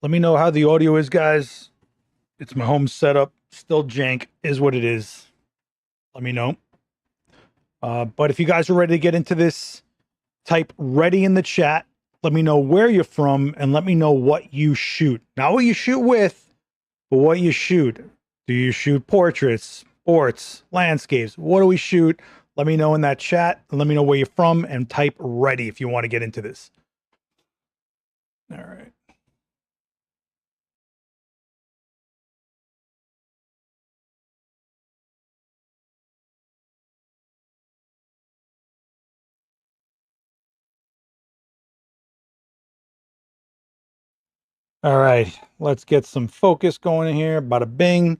Let me know how the audio is, guys. It's my home setup. Still jank is what it is. Let me know. But if you guys are ready to get into this, type ready in the chat. Let me know where you're from and let me know what you shoot. Not what you shoot with, but what you shoot. Do you shoot portraits, sports, landscapes? What do we shoot? Let me know in that chat. And let me know where you're from and type ready if you want to get into this. All right. All right, let's get some focus going in here. Bada bing.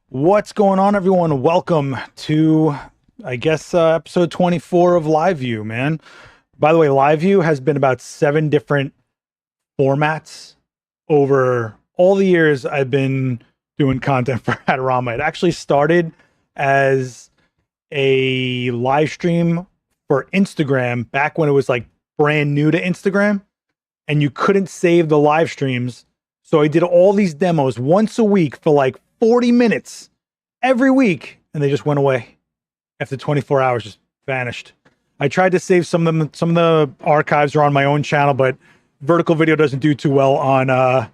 What's going on, everyone? Welcome to, I guess, episode 24 of Live View, man. By the way, Live View has been about 7 different formats over all the years I've been doing content for Adorama. It actually started as a live stream for Instagram back when it was like brand new to Instagram and you couldn't save the live streams. So I did all these demos once a week for like 40 minutes every week, and they just went away after 24 hours, just vanished. I tried to save some of them. Some of the archives are on my own channel, but vertical video doesn't do too well on a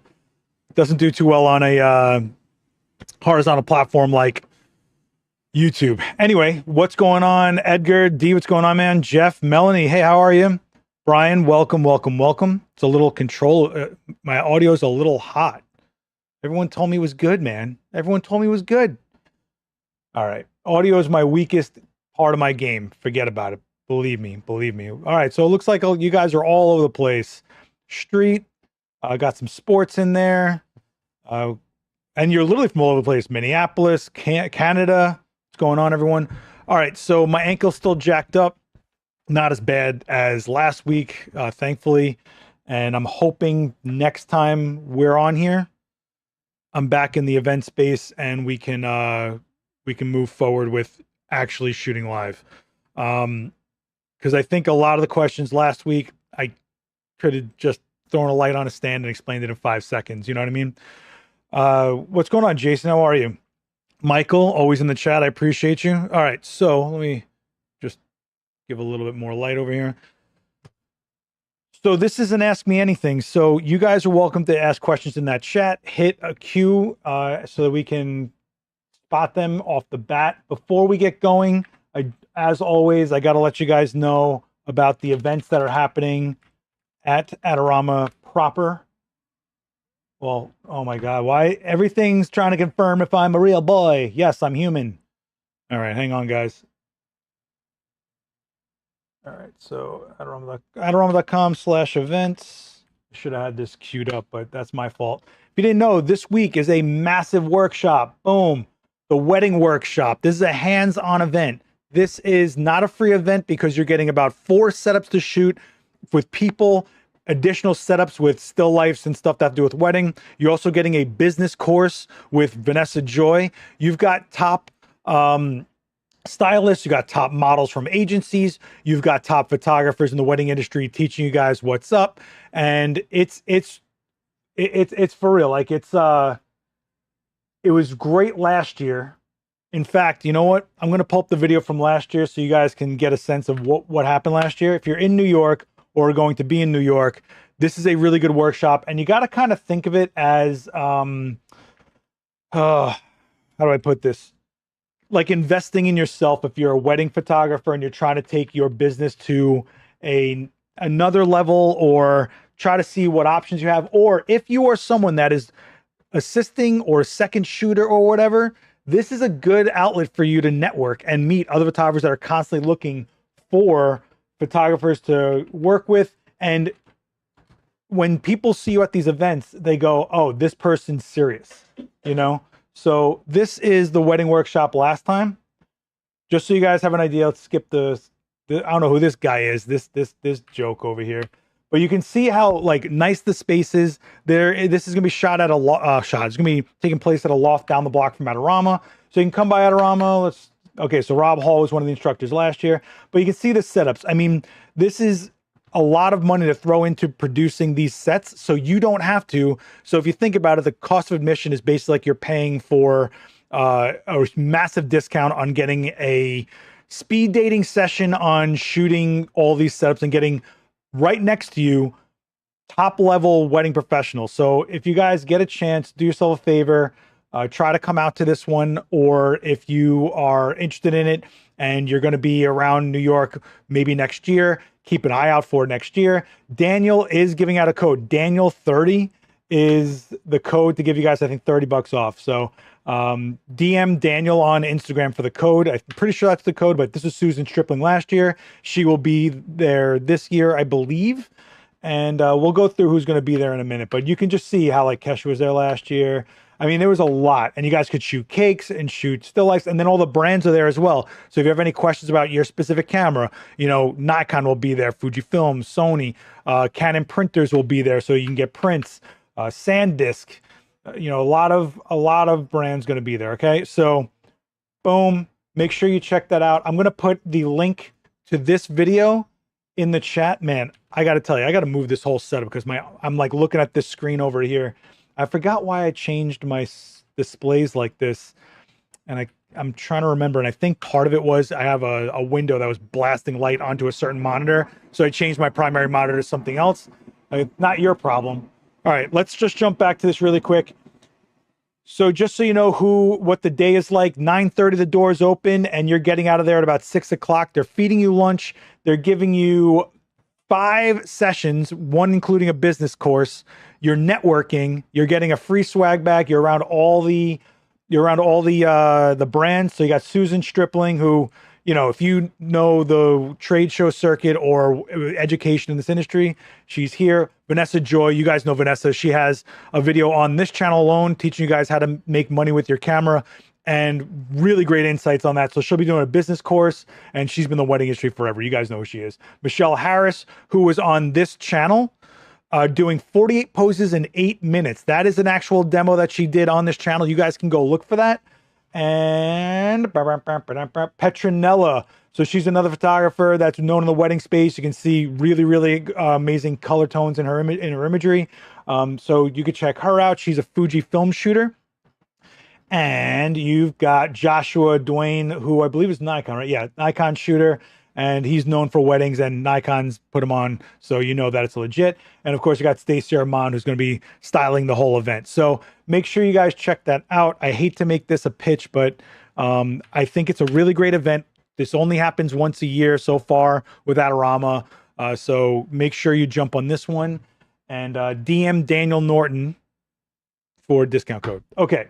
horizontal platform like YouTube. Anyway, what's going on, Edgar D? What's going on, man? Jeff, Melanie, hey, how are you? Brian, welcome. It's a little control. My audio is a little hot. Everyone told me it was good, man. Everyone told me it was good. All right. Audio is my weakest part of my game. Forget about it. Believe me. All right. So it looks like you guys are all over the place. Street. Got some sports in there. And you're literally from all over the place. Minneapolis, Canada. What's going on, everyone? All right. So my ankle's still jacked up. Not as bad as last week, thankfully. And I'm hoping next time we're on here, I'm back in the event space and we can move forward with actually shooting live. Because I think a lot of the questions last week, I could have just thrown a light on a stand and explained it in 5 seconds. You know what I mean? What's going on, Jason? How are you? Michael, always in the chat. I appreciate you. All right, so let me just give a little bit more light over here. So this is an Ask Me Anything. So you guys are welcome to ask questions in that chat. Hit a Q so that we can spot them off the bat. Before we get going, as always, I got to let you guys know about the events that are happening at Adorama proper. Well, oh my God, why? Everything's trying to confirm if I'm a real boy. Yes, I'm human. All right, hang on, guys. All right, so adorama.com/events. Should have had this queued up, but that's my fault. If you didn't know, this week is a massive workshop. Boom. The wedding workshop. This is a hands-on event. This is not a free event because you're getting about 4 setups to shoot with people, additional setups with still lifes and stuff that have to do with wedding. You're also getting a business course with Vanessa Joy. You've got top stylists, you got top models from agencies, you've got top photographers in the wedding industry teaching you guys what's up, and it's for real. Like it was great last year. In fact, you know what? I'm going to pull up the video from last year so you guys can get a sense of what happened last year. If you're in New York or going to be in New York, this is a really good workshop, and you got to kind of think of it as how do I put this? Like investing in yourself. If you're a wedding photographer and you're trying to take your business to another level or try to see what options you have, or if you are someone that is assisting or second shooter or whatever, this is a good outlet for you to network and meet other photographers that are constantly looking for photographers to work with. And when people see you at these events, they go, oh, this person's serious, you know? So this is the wedding workshop last time. Just so you guys have an idea, let's skip the I don't know who this guy is, this joke over here. But you can see how like nice the space is. This is gonna be shot at it's gonna be taking place at a loft down the block from Adorama. So you can come by Adorama. Okay, so Rob Hall was one of the instructors last year. But you can see the setups. I mean, this is a lot of money to throw into producing these sets, so you don't have to. So if you think about it, the cost of admission is basically like you're paying for a massive discount on getting a speed dating session, on shooting all these setups and getting right next to you top level wedding professionals. So if you guys get a chance, do yourself a favor, try to come out to this one, or if you are interested in it and you're going to be around New York maybe next year, keep an eye out for it next year. Daniel is giving out a code. Daniel30 is the code to give you guys, I think, $30 off. So DM Daniel on Instagram for the code. I'm pretty sure that's the code, but this is Susan Stripling last year. She will be there this year, I believe. And we'll go through who's going to be there in a minute, but you can just see how like Kesha was there last year. I mean, there was a lot, and you guys could shoot cakes and shoot still lifes, and then all the brands are there as well. So if you have any questions about your specific camera, you know, Nikon will be there, Fujifilm, Sony, Canon printers will be there, so you can get prints, SanDisk, you know, a lot of brands going to be there. Okay, so boom, make sure you check that out. I'm going to put the link to this video in the chat. Man, I got to tell you, I got to move this whole setup because I'm like looking at this screen over here. I forgot why I changed my displays like this, and I'm trying to remember, and I think part of it was I have a window that was blasting light onto a certain monitor, so I changed my primary monitor to something else. Not your problem. All right, let's just jump back to this really quick. So just so you know what the day is like, 9:30 the doors open, and you're getting out of there at about 6 o'clock. They're feeding you lunch. They're giving you 5 sessions, one including a business course. You're networking. You're getting a free swag bag. You're around all the brands. So you got Susan Stripling, who, you know, if you know the trade show circuit or education in this industry, she's here. Vanessa Joy, you guys know Vanessa. She has a video on this channel alone teaching you guys how to make money with your camera, and really great insights on that. So she'll be doing a business course, and she's been in the wedding industry forever. You guys know who she is. Michelle Harris, who was on this channel, doing 48 poses in 8 minutes. That is an actual demo that she did on this channel. You guys can go look for that. And Petronella. So she's another photographer that's known in the wedding space. You can see really, really amazing color tones in her imagery. So you could check her out. She's a Fujifilm shooter. And you've got Joshua Dwayne, who I believe is Nikon, right? Yeah, Nikon shooter. And he's known for weddings, and Nikon's put him on, so you know that it's legit. And of course, you got Stacey Armand, who's going to be styling the whole event. So make sure you guys check that out. I hate to make this a pitch, but I think it's a really great event. This only happens once a year so far with Adorama. So make sure you jump on this one, and DM Daniel Norton for discount code. Okay.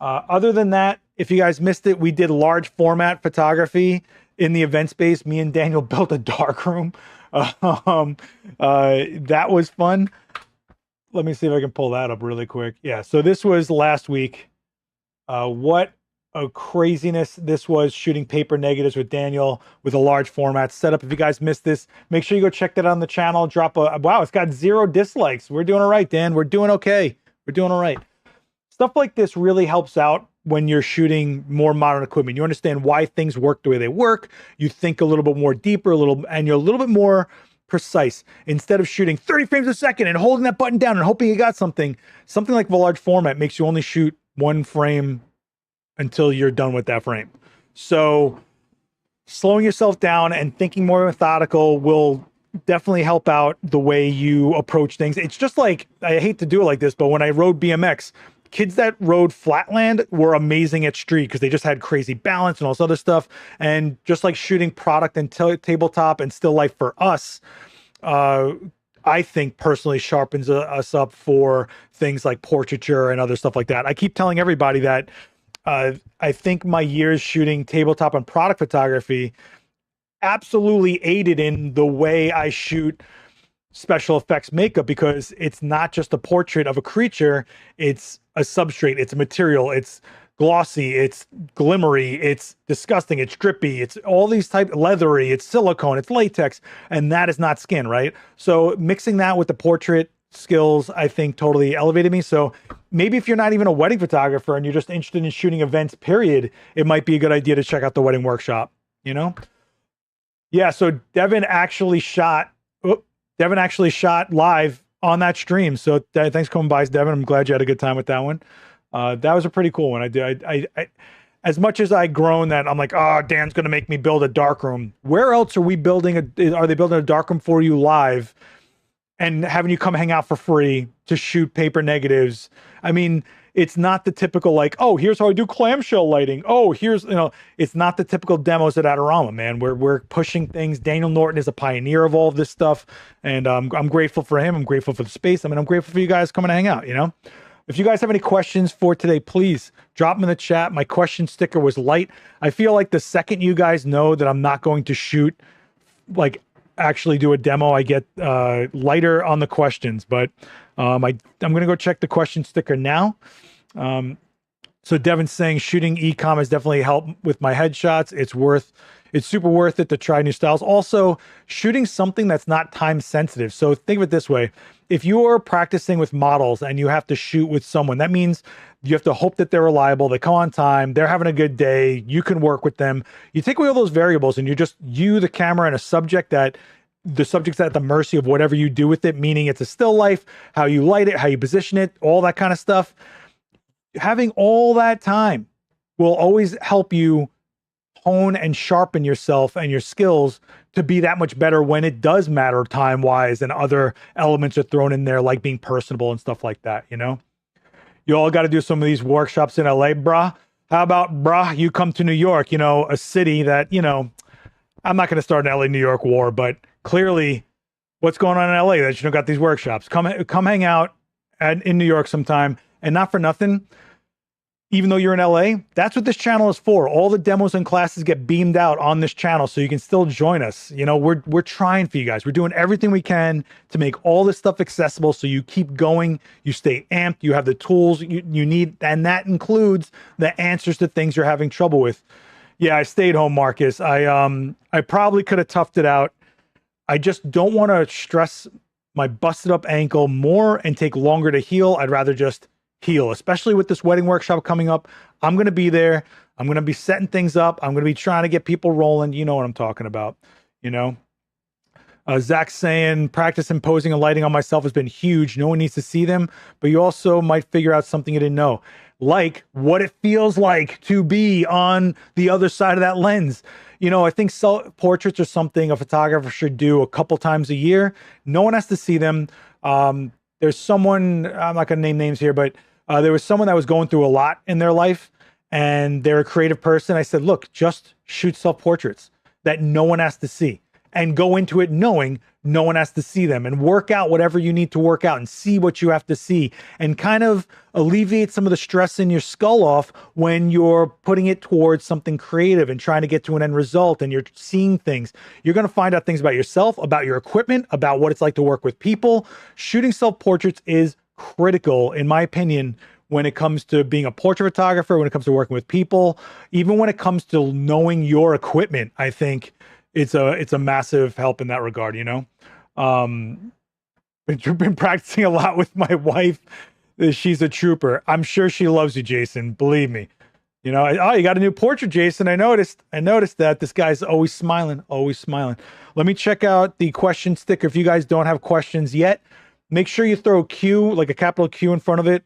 Other than that, if you guys missed it, we did large format photography in the event space. Me and Daniel built a darkroom. That was fun. Let me see if I can pull that up really quick. Yeah, so this was last week. What a craziness this was, shooting paper negatives with Daniel with a large format setup. If you guys missed this, make sure you go check that out on the channel. Drop a, wow, it's got 0 dislikes. We're doing all right, Dan. We're doing okay. We're doing all right. Stuff like this really helps out when you're shooting more modern equipment. You understand why things work the way they work. You think a little bit more deeper, and you're a little bit more precise. Instead of shooting 30 frames a second and holding that button down and hoping you got something like the large format makes you only shoot 1 frame until you're done with that frame. So slowing yourself down and thinking more methodical will definitely help out the way you approach things. It's just like, I hate to do it like this, but when I rode BMX, kids that rode flatland were amazing at street because they just had crazy balance and all this other stuff. And just like shooting product and tabletop and still life for us, I think personally sharpens us up for things like portraiture and other stuff like that. I keep telling everybody that I think my years shooting tabletop and product photography absolutely aided in the way I shoot special effects makeup, because it's not just a portrait of a creature, it's a substrate, it's a material, it's glossy, it's glimmery, it's disgusting, it's drippy, it's all these leathery, it's silicone, it's latex, and that is not skin, right? So mixing that with the portrait skills, I think totally elevated me. So maybe if you're not even a wedding photographer and you're just interested in shooting events, period, it might be a good idea to check out the wedding workshop, you know? Yeah, so Devin actually shot, oh, Devin actually shot live on that stream. So thanks for coming by, Devin. I'm glad you had a good time with that one. That was a pretty cool one. I as much as I groan that I'm like, oh, Dan's going to make me build a darkroom. Where else are we building are they building a darkroom for you live and having you come hang out for free to shoot paper negatives? I mean, it's not the typical like, oh, here's how I do clamshell lighting. Oh, here's, it's not the typical demos at Adorama, man. We're pushing things. Daniel Norton is a pioneer of all of this stuff. And I'm grateful for him. I'm grateful for the space. I mean, I'm grateful for you guys coming to hang out, If you guys have any questions for today, please drop them in the chat. My question sticker was light. I feel like the second you guys know that I'm not going to shoot, like actually do a demo, I get lighter on the questions. But I'm going to go check the question sticker now. So Devin's saying shooting e-com has definitely helped with my headshots. It's super worth it to try new styles. Also, shooting something that's not time sensitive. So think of it this way. If you're practicing with models and you have to shoot with someone, that means you have to hope that they're reliable, they come on time, they're having a good day, you can work with them. You take away all those variables and you're just the camera, and a subject that the subject's at the mercy of whatever you do with it, meaning it's a still life, how you light it, how you position it, all that kind of stuff. Having all that time will always help you hone and sharpen yourself and your skills to be that much better when it does matter time-wise and other elements are thrown in there, like being personable and stuff like that, You all got to do some of these workshops in LA, brah. How about, brah, you come to New York, a city that, I'm not going to start an LA-New York war, but clearly what's going on in LA that you don't got these workshops? Come hang out in New York sometime. And not for nothing, even though you're in LA, that's what this channel is for. All the demos and classes get beamed out on this channel, so you can still join us. We're trying for you guys. We're doing everything we can to make all this stuff accessible, so you keep going, you stay amped, you have the tools you need, and that includes the answers to things you're having trouble with. Yeah, I stayed home, Marcus. I probably could have toughed it out. I just don't want to stress my busted up ankle more and take longer to heal. I'd rather just heal, especially with this wedding workshop coming up. I'm going to be there. I'm going to be setting things up. I'm going to be trying to get people rolling. You know what I'm talking about, Zach's saying practice imposing and lighting on myself has been huge. No one needs to see them, but you also might figure out something you didn't know, like what it feels like to be on the other side of that lens. I think self-portraits are something a photographer should do a couple times a year. No one has to see them. There's someone, I'm not going to name names here, but there was someone that was going through a lot in their life and they're a creative person. I said, look, just shoot self-portraits that no one has to see and go into it knowing no one has to see them, and work out whatever you need to work out and see what you have to see and kind of alleviate some of the stress in your skull off when you're putting it towards something creative and trying to get to an end result and you're seeing things. You're going to find out things about yourself, about your equipment, about what it's like to work with people. Shooting self-portraits is critical, in my opinion, when it comes to being a portrait photographer, when it comes to working with people, even when it comes to knowing your equipment. I think it's a massive help in that regard, Been practicing a lot with my wife. She's a trooper. I'm sure she loves you, Jason. Believe me. Oh, you got a new portrait, Jason. I noticed that. This guy's always smiling, always smiling. Let me check out the question sticker. If you guys don't have questions yet, make sure you throw Q, like a capital Q in front of it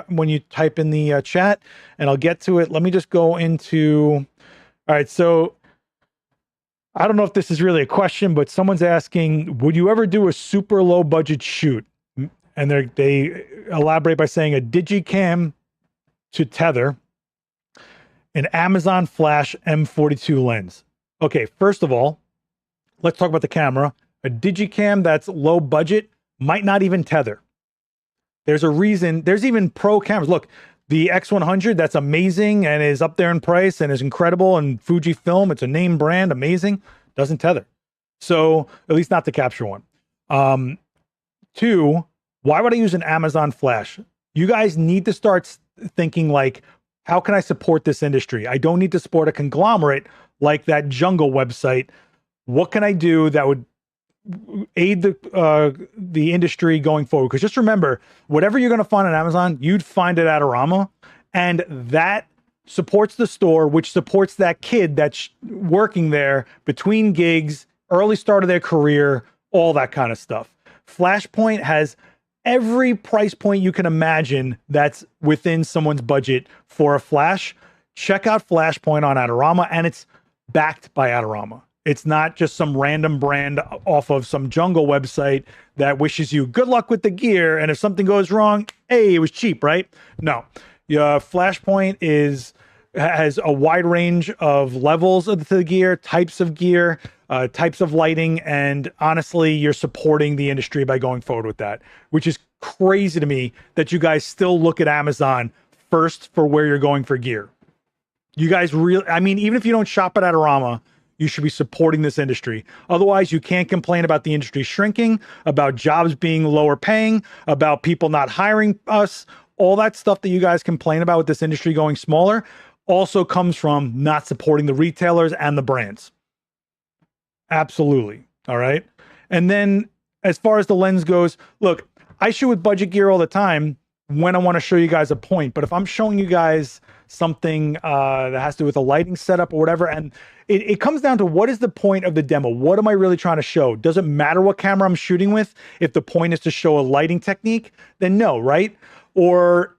when you type in the chat, and I'll get to it. Let me just go into... All right, so I don't know if this is really a question, but someone's asking, would you ever do a super low budget shoot? And they elaborate by saying a Digicam to tether, an Amazon Flash M42 lens. Okay, first of all, let's talk about the camera. A Digicam that's low budget might not even tether. There's a reason. There's even pro cameras. Look, the X100, that's amazing and is up there in price and is incredible, and Fujifilm, it's a name brand, amazing, doesn't tether. So at least not to capture one. Two, why would I use an Amazon Flash? You guys need to start thinking like, how can I support this industry? I don't need to support a conglomerate like that Jungle website. What can I do that would aid the industry going forward? Because just remember, whatever you're going to find on Amazon, you'd find it at Adorama, and that supports the store, which supports that kid that's working there between gigs, early start of their career, all that kind of stuff. Flashpoint has every price point you can imagine that's within someone's budget for a flash. Check out Flashpoint on Adorama, and it's backed by Adorama. It's not just some random brand off of some jungle website that wishes you good luck with the gear, and if something goes wrong, hey, it was cheap, right? No. Flashpoint has a wide range of levels of the gear, types of gear, types of lighting, and honestly, you're supporting the industry by going forward with that, which is crazy to me that you guys still look at Amazon first for where you're going for gear. You guys really, I mean, even if you don't shop at Adorama, you should be supporting this industry. Otherwise, you can't complain about the industry shrinking, about jobs being lower paying, about people not hiring us. All that stuff that you guys complain about with this industry going smaller also comes from not supporting the retailers and the brands. Absolutely. All right. And then as far as the lens goes, look, I shoot with budget gear all the time when I want to show you guys a point. But if I'm showing you guys something that has to do with a lighting setup or whatever, and it comes down to what is the point of the demo? What am I really trying to show? Does it matter what camera I'm shooting with? If the point is to show a lighting technique, then no, right? Or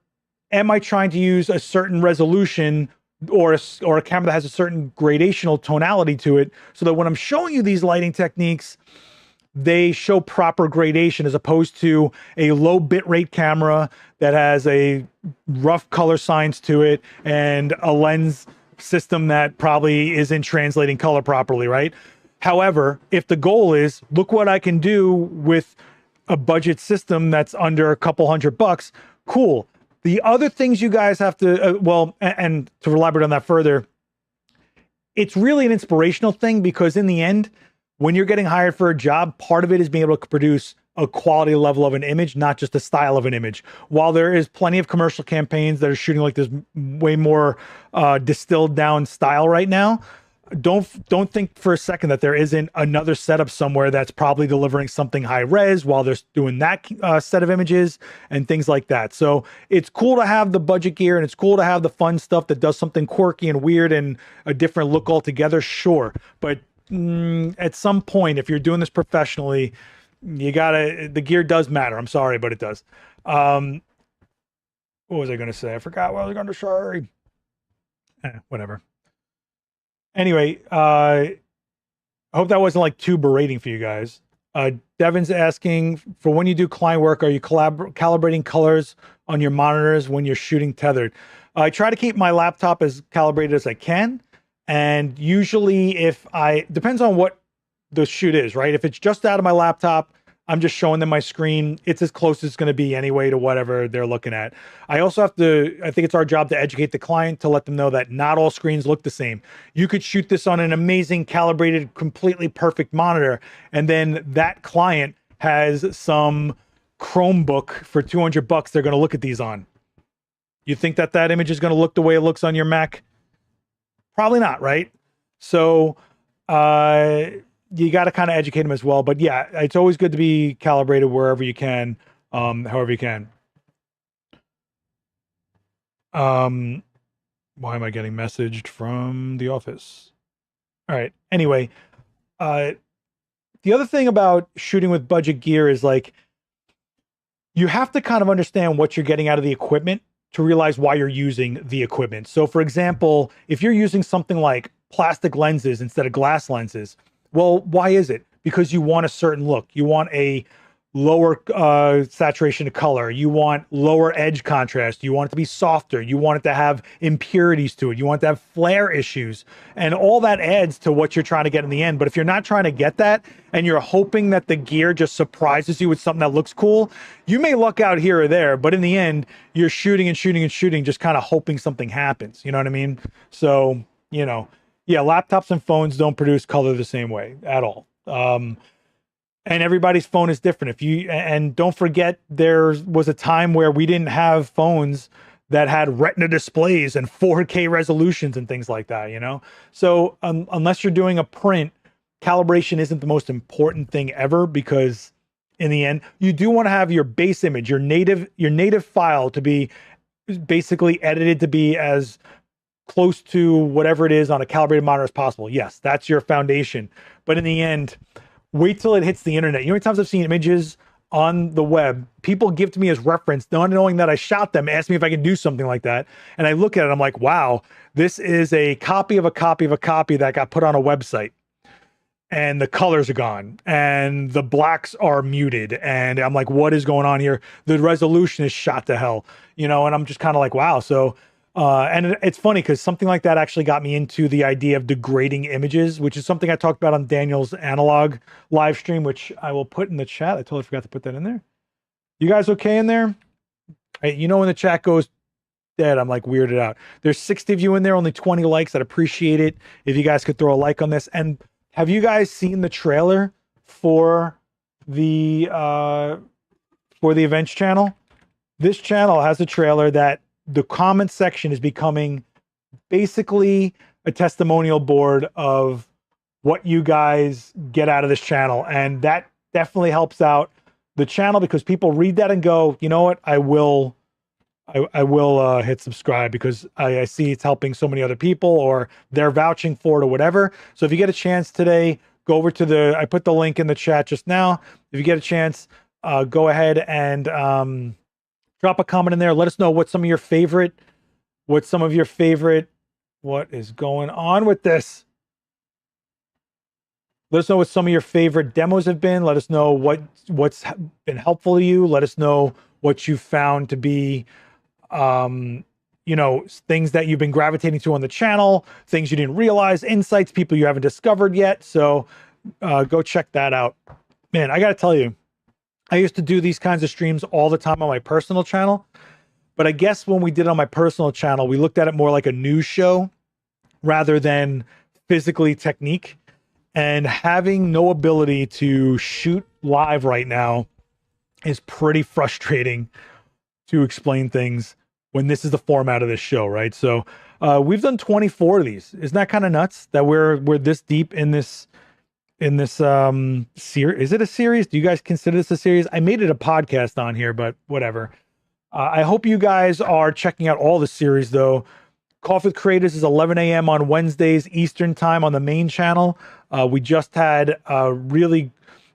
am I trying to use a certain resolution or a camera that has a certain gradational tonality to it so that when I'm showing you these lighting techniques, they show proper gradation as opposed to a low bitrate camera that has a rough color science to it and a lens system that probably isn't translating color properly, right? However, if the goal is, look what I can do with a budget system that's under a couple $100, cool. The other things you guys have to, and to elaborate on that further, it's really an inspirational thing because in the end, when you're getting hired for a job, part of it is being able to produce a quality level of an image, not just a style of an image. While there is plenty of commercial campaigns that are shooting like this way more distilled down style right now, don't think for a second that there isn't another setup somewhere that's probably delivering something high res while they're doing that set of images and things like that. So it's cool to have the budget gear and it's cool to have the fun stuff that does something quirky and weird and a different look altogether, sure. But at some point, if you're doing this professionally, the gear does matter. I'm sorry, but it does. What was I going to say? I forgot what I was going to say. Whatever. Anyway, I hope that wasn't like too berating for you guys. Devin's asking for when you do client work, are you calibrating colors on your monitors when you're shooting tethered? I try to keep my laptop as calibrated as I can. And usually depends on what the shoot is, right? If it's just out of my laptop, I'm just showing them my screen. It's as close as it's going to be anyway to whatever they're looking at. I also I think it's our job to educate the client to let them know that not all screens look the same. You could shoot this on an amazing calibrated, completely perfect monitor. And then that client has some Chromebook for $200 they're going to look at these on. You think that image is going to look the way it looks on your Mac? Probably not, right? So you got to kind of educate them as well. But yeah, it's always good to be calibrated wherever you can, however you can. Why am I getting messaged from the office? All right. Anyway, the other thing about shooting with budget gear is like, you have to kind of understand what you're getting out of the equipment to realize why you're using the equipment. So for example, if you're using something like plastic lenses instead of glass lenses, well, why is it? Because you want a certain look. You want a lower saturation of color. You want lower edge contrast. You want it to be softer. You want it to have impurities to it. You want it to have flare issues. And all that adds to what you're trying to get in the end. But if you're not trying to get that and you're hoping that the gear just surprises you with something that looks cool, you may luck out here or there. But in the end, you're shooting and shooting and shooting, just kind of hoping something happens. You know what I mean? So, yeah, laptops and phones don't produce color the same way at all. And everybody's phone is different. And don't forget, there was a time where we didn't have phones that had retina displays and 4K resolutions and things like that, So unless you're doing a print, calibration isn't the most important thing ever, because in the end, you do want to have your base image, your native file to be basically edited to be as close to whatever it is on a calibrated monitor as possible. Yes, that's your foundation. But in the end, wait till it hits the internet. You know how many times I've seen images on the web, people give to me as reference, not knowing that I shot them, ask me if I can do something like that. And I look at it, I'm like, wow, this is a copy of a copy of a copy that got put on a website. And the colors are gone and the blacks are muted. And I'm like, what is going on here? The resolution is shot to hell, you know? And I'm just kind of like, wow. So, and it's funny because something like that actually got me into the idea of degrading images, which is something I talked about on Daniel's analog live stream, which I will put in the chat. I totally forgot to put that in there. You guys okay in there? You know, when the chat goes dead, I'm like weirded out. There's 60 of you in there, only 20 likes. I'd appreciate it if you guys could throw a like on this. And have you guys seen the trailer for the events channel? This channel has a trailer that the comment section is becoming basically a testimonial board of what you guys get out of this channel. And that definitely helps out the channel because people read that and go, you know what, I will hit subscribe because I see it's helping so many other people or they're vouching for it or whatever. So if you get a chance today, go over to I put the link in the chat just now. If you get a chance, go ahead and drop a comment in there. Let us know what is going on with this? Let us know what some of your favorite demos have been. Let us know what's been helpful to you. Let us know what you found to be you know, things that you've been gravitating to on the channel, things you didn't realize, insights, people you haven't discovered yet. So go check that out. Man, I got to tell you, I used to do these kinds of streams all the time on my personal channel. But I guess when we did it on my personal channel, we looked at it more like a news show rather than physically technique. And having no ability to shoot live right now is pretty frustrating to explain things when this is the format of this show, right? So we've done 24 of these. Isn't that kind of nuts that we're this deep in this series? Is it a series? Do you guys consider this a series? I made it a podcast on here, but whatever. I hope you guys are checking out all the series though. Coffee with Creators is 11 a.m. on Wednesdays Eastern time on the main channel. We just had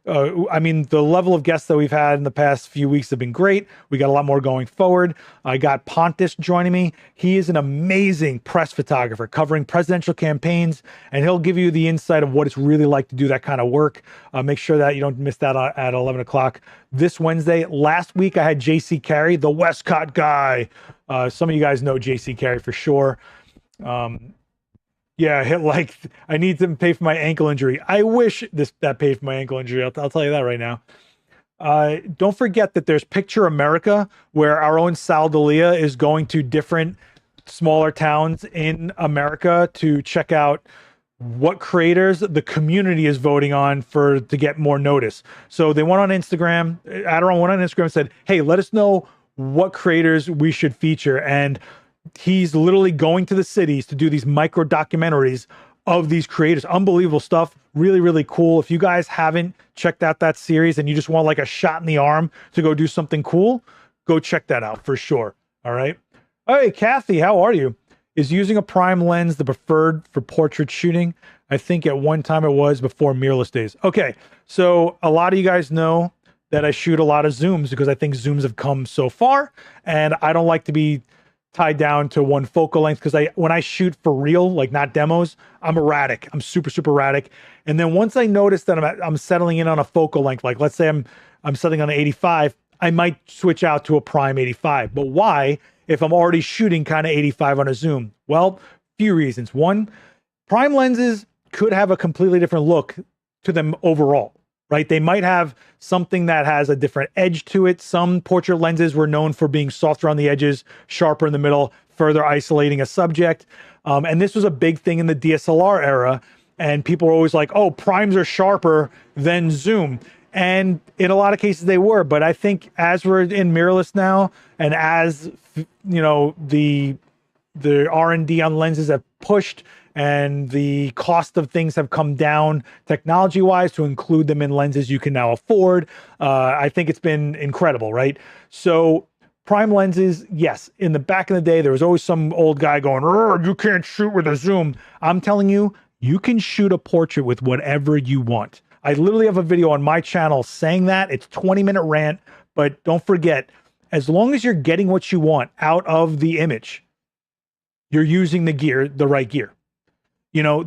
I mean, the level of guests that we've had in the past few weeks have been great. We got a lot more going forward. I got Pontus joining me. He is an amazing press photographer covering presidential campaigns, and he'll give you the insight of what it's really like to do that kind of work. Make sure that you don't miss that at 11 o'clock this Wednesday. Last week, I had JC Carey, the Westcott guy. Some of you guys know JC Carey for sure. Yeah, like I need to pay for my ankle injury. I wish that paid for my ankle injury. I'll tell you that right now. Don't forget that there's Picture America, where our own Sal D'Elia is going to different smaller towns in America to check out what creators the community is voting on to get more notice. So they went on Instagram. Adorama went on Instagram and said, "Hey, let us know what creators we should feature." And he's literally going to the cities to do these micro documentaries of these creators. Unbelievable stuff. Really, really cool. If you guys haven't checked out that series and you just want like a shot in the arm to go do something cool, go check that out for sure. All right. Hey, Kathy, how are you? Is using a prime lens the preferred for portrait shooting? I think at one time it was before mirrorless days. Okay. So a lot of you guys know that I shoot a lot of zooms because I think zooms have come so far and I don't like to be tied down to one focal length because when I shoot for real, like not demos, I'm erratic. I'm super, super erratic. And then once I notice that I'm settling in on a focal length, like let's say I'm settling on an 85, I might switch out to a prime 85. But why if I'm already shooting kind of 85 on a zoom? Well, few reasons. One, prime lenses could have a completely different look to them overall, right? They might have something that has a different edge to it. Some portrait lenses were known for being softer on the edges, sharper in the middle, further isolating a subject. And this was a big thing in the DSLR era. And people were always like, oh, primes are sharper than zoom. And in a lot of cases they were. But I think as we're in mirrorless now, and as you know, the R&D on lenses have pushed and the cost of things have come down technology-wise to include them in lenses you can now afford. I think it's been incredible, right? So prime lenses, yes, in the back in the day, there was always some old guy going, you can't shoot with a zoom. I'm telling you, you can shoot a portrait with whatever you want. I literally have a video on my channel saying that. It's 20-minute rant, but don't forget, as long as you're getting what you want out of the image, you're using the right gear. You know,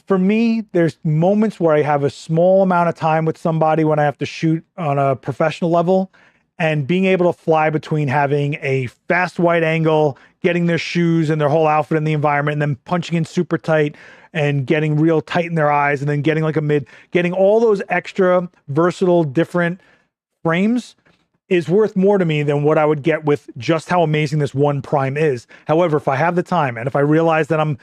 for me, there's moments where I have a small amount of time with somebody when I have to shoot on a professional level, and being able to fly between having a fast wide angle, getting their shoes and their whole outfit in the environment, and then punching in super tight and getting real tight in their eyes, and then getting like a mid, getting all those extra versatile, different frames is worth more to me than what I would get with just how amazing this one prime is. However, if I have the time and if I realize that I'm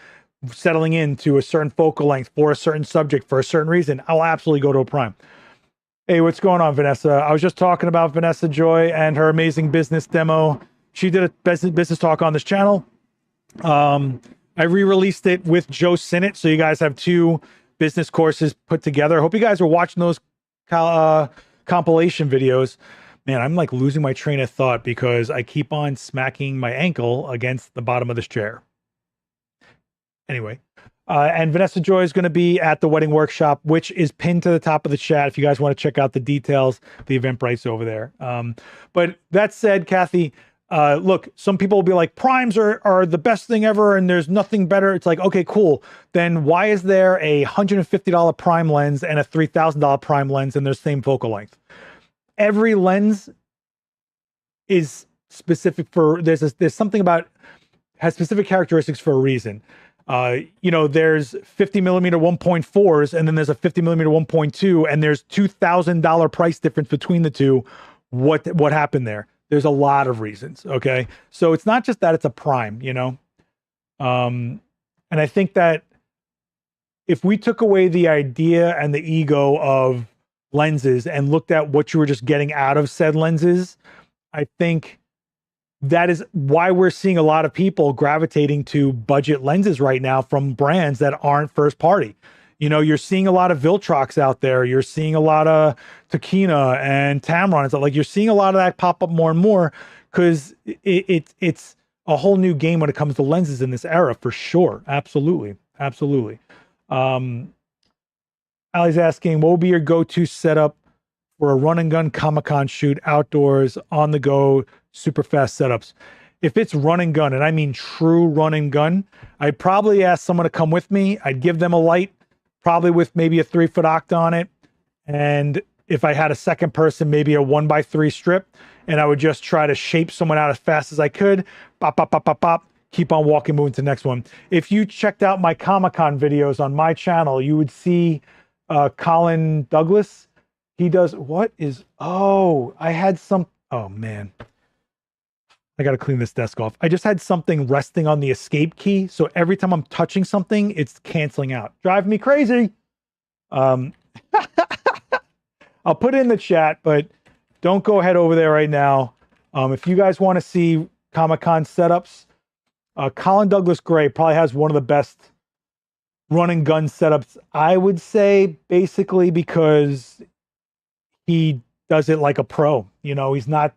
settling into a certain focal length for a certain subject for a certain reason, I'll absolutely go to a prime. Hey, what's going on, Vanessa? I was just talking about Vanessa Joy and her amazing business demo. She did a business talk on this channel. I re-released it with Joe Sinnott, so you guys have 2 business courses put together. I hope you guys are watching those compilation videos. Man, I'm like losing my train of thought because I keep on smacking my ankle against the bottom of this chair. Anyway, and Vanessa Joy is going to be at the wedding workshop, which is pinned to the top of the chat. If you guys want to check out the details, the Eventbrite's over there. But that said, Kathy, look, some people will be like, primes are the best thing ever and there's nothing better. It's like, okay, cool. Then why is there a $150 prime lens and a $3,000 prime lens and their same focal length? Every lens is specific for, there's something about, has specific characteristics for a reason. You know, there's 50 millimeter 1.4s, and then there's a 50 millimeter 1.2, and there's $2,000 price difference between the two. What happened there? There's a lot of reasons. Okay. So it's not just that it's a prime, you know? And I think that if we took away the idea and the ego of lenses and looked at what you were just getting out of said lenses, I think that is why we're seeing a lot of people gravitating to budget lenses right now from brands that aren't first party. You know, you're seeing a lot of Viltrox out there. You're seeing a lot of Tokina and Tamron. It's like you're seeing a lot of that pop up more and more because it's a whole new game when it comes to lenses in this era, for sure. Absolutely. Absolutely. Ali's asking, what will be your go-to setup for a run and gun Comic-Con shoot outdoors, on the go, super fast setups? If it's run and gun, and I mean true run and gun, I'd probably ask someone to come with me. I'd give them a light, probably with maybe a 3-foot octa on it. And if I had a second person, maybe a 1x3 strip, and I would just try to shape someone out as fast as I could. Pop, pop, pop, pop, pop. Keep on walking, moving to the next one. If you checked out my Comic-Con videos on my channel, you would see Colin Douglas. He does, I had some, oh man. I got to clean this desk off. I just had something resting on the escape key. So every time I'm touching something, it's canceling out. Drive me crazy. I'll put it in the chat, but don't go ahead over there right now. If you guys want to see Comic-Con setups, Colin Douglas Gray probably has one of the best run and gun setups, I would say, basically because he does it like a pro. You know, he's not